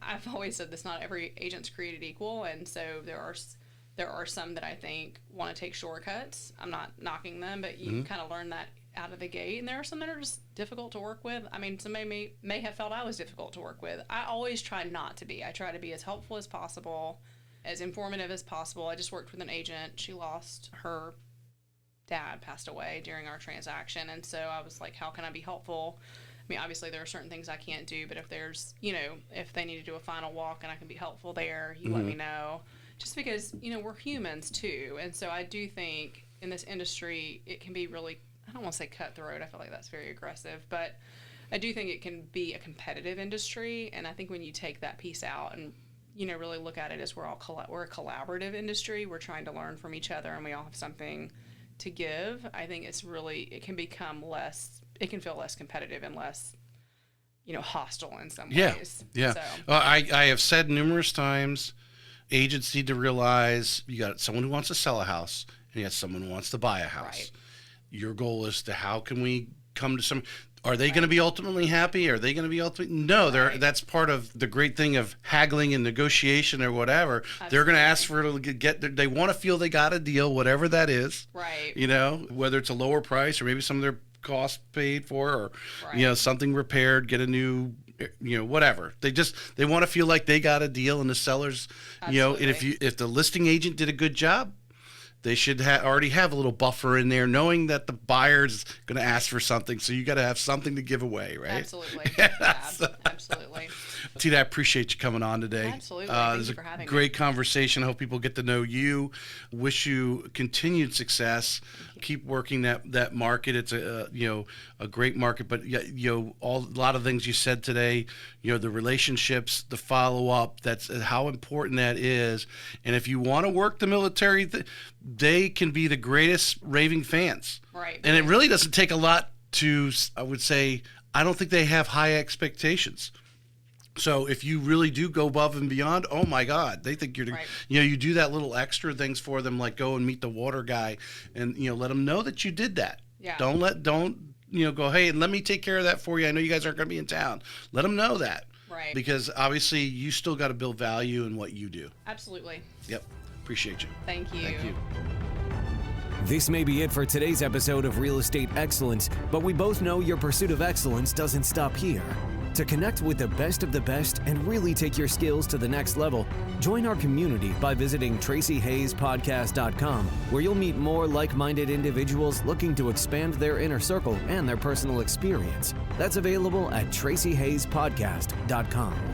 I've always said this, not every agent's created equal. And so there are some that I think want to take shortcuts. I'm not knocking them, but you kind of learn that out of the gate. And there are some that are just difficult to work with. I mean, somebody may have felt I was difficult to work with. I always try not to be. I try to be as helpful as possible, as informative as possible. I just worked with an agent. She lost her dad, passed away during our transaction. And so I was like, how can I be helpful? I mean, obviously there are certain things I can't do, but if there's, if they need to do a final walk and I can be helpful there, you let me know. Just because, we're humans too. And so I do think in this industry, it can be really, I don't want to say cutthroat. I feel like that's very aggressive, but I do think it can be a competitive industry. And I think when you take that piece out and, really look at it as we're a collaborative industry, we're trying to learn from each other and we all have something to give. I think it can become it can feel less competitive and less, hostile in some ways. Yeah. So. I have said numerous times, agents need to realize you got someone who wants to sell a house and you got someone who wants to buy a house. Right. Your goal is to how can we come to some. Are they going to be ultimately happy? Are they going to be ultimately? No, that's part of the great thing of haggling and negotiation or whatever. Absolutely. They're going to ask for it to get. They want to feel they got a deal, whatever that is. Right. Whether it's a lower price or maybe some of their costs paid for, or something repaired, get a new. Whatever. They want to feel like they got a deal, and the sellers, Absolutely. And if the listing agent did a good job, they should already have a little buffer in there, knowing that the buyer's going to ask for something. So you got to have something to give away, right? Absolutely. Absolutely. Tina, I appreciate you coming on today. Absolutely. Thank you for having me. Great conversation. I hope people get to know you. Wish you continued success. Keep working that market. It's a great market, but a lot of things you said today. The relationships, the follow up. That's how important that is. And if you want to work the military, they can be the greatest raving fans. Right. And it really doesn't take a lot to, I would say, I don't think they have high expectations. So if you really do go above and beyond, oh my God, they think you're, Right. you do that little extra things for them, like go and meet the water guy and, let them know that you did that. Yeah. Don't go, hey, let me take care of that for you. I know you guys aren't going to be in town. Let them know that. Right. Because obviously you still got to build value in what you do. Absolutely. Yep. Appreciate you. Thank you. Thank you. This may be it for today's episode of Real Estate Excellence, but we both know your pursuit of excellence doesn't stop here. To connect with the best of the best and really take your skills to the next level, join our community by visiting TracyHayesPodcast.com, where you'll meet more like-minded individuals looking to expand their inner circle and their personal experience. That's available at TracyHayesPodcast.com.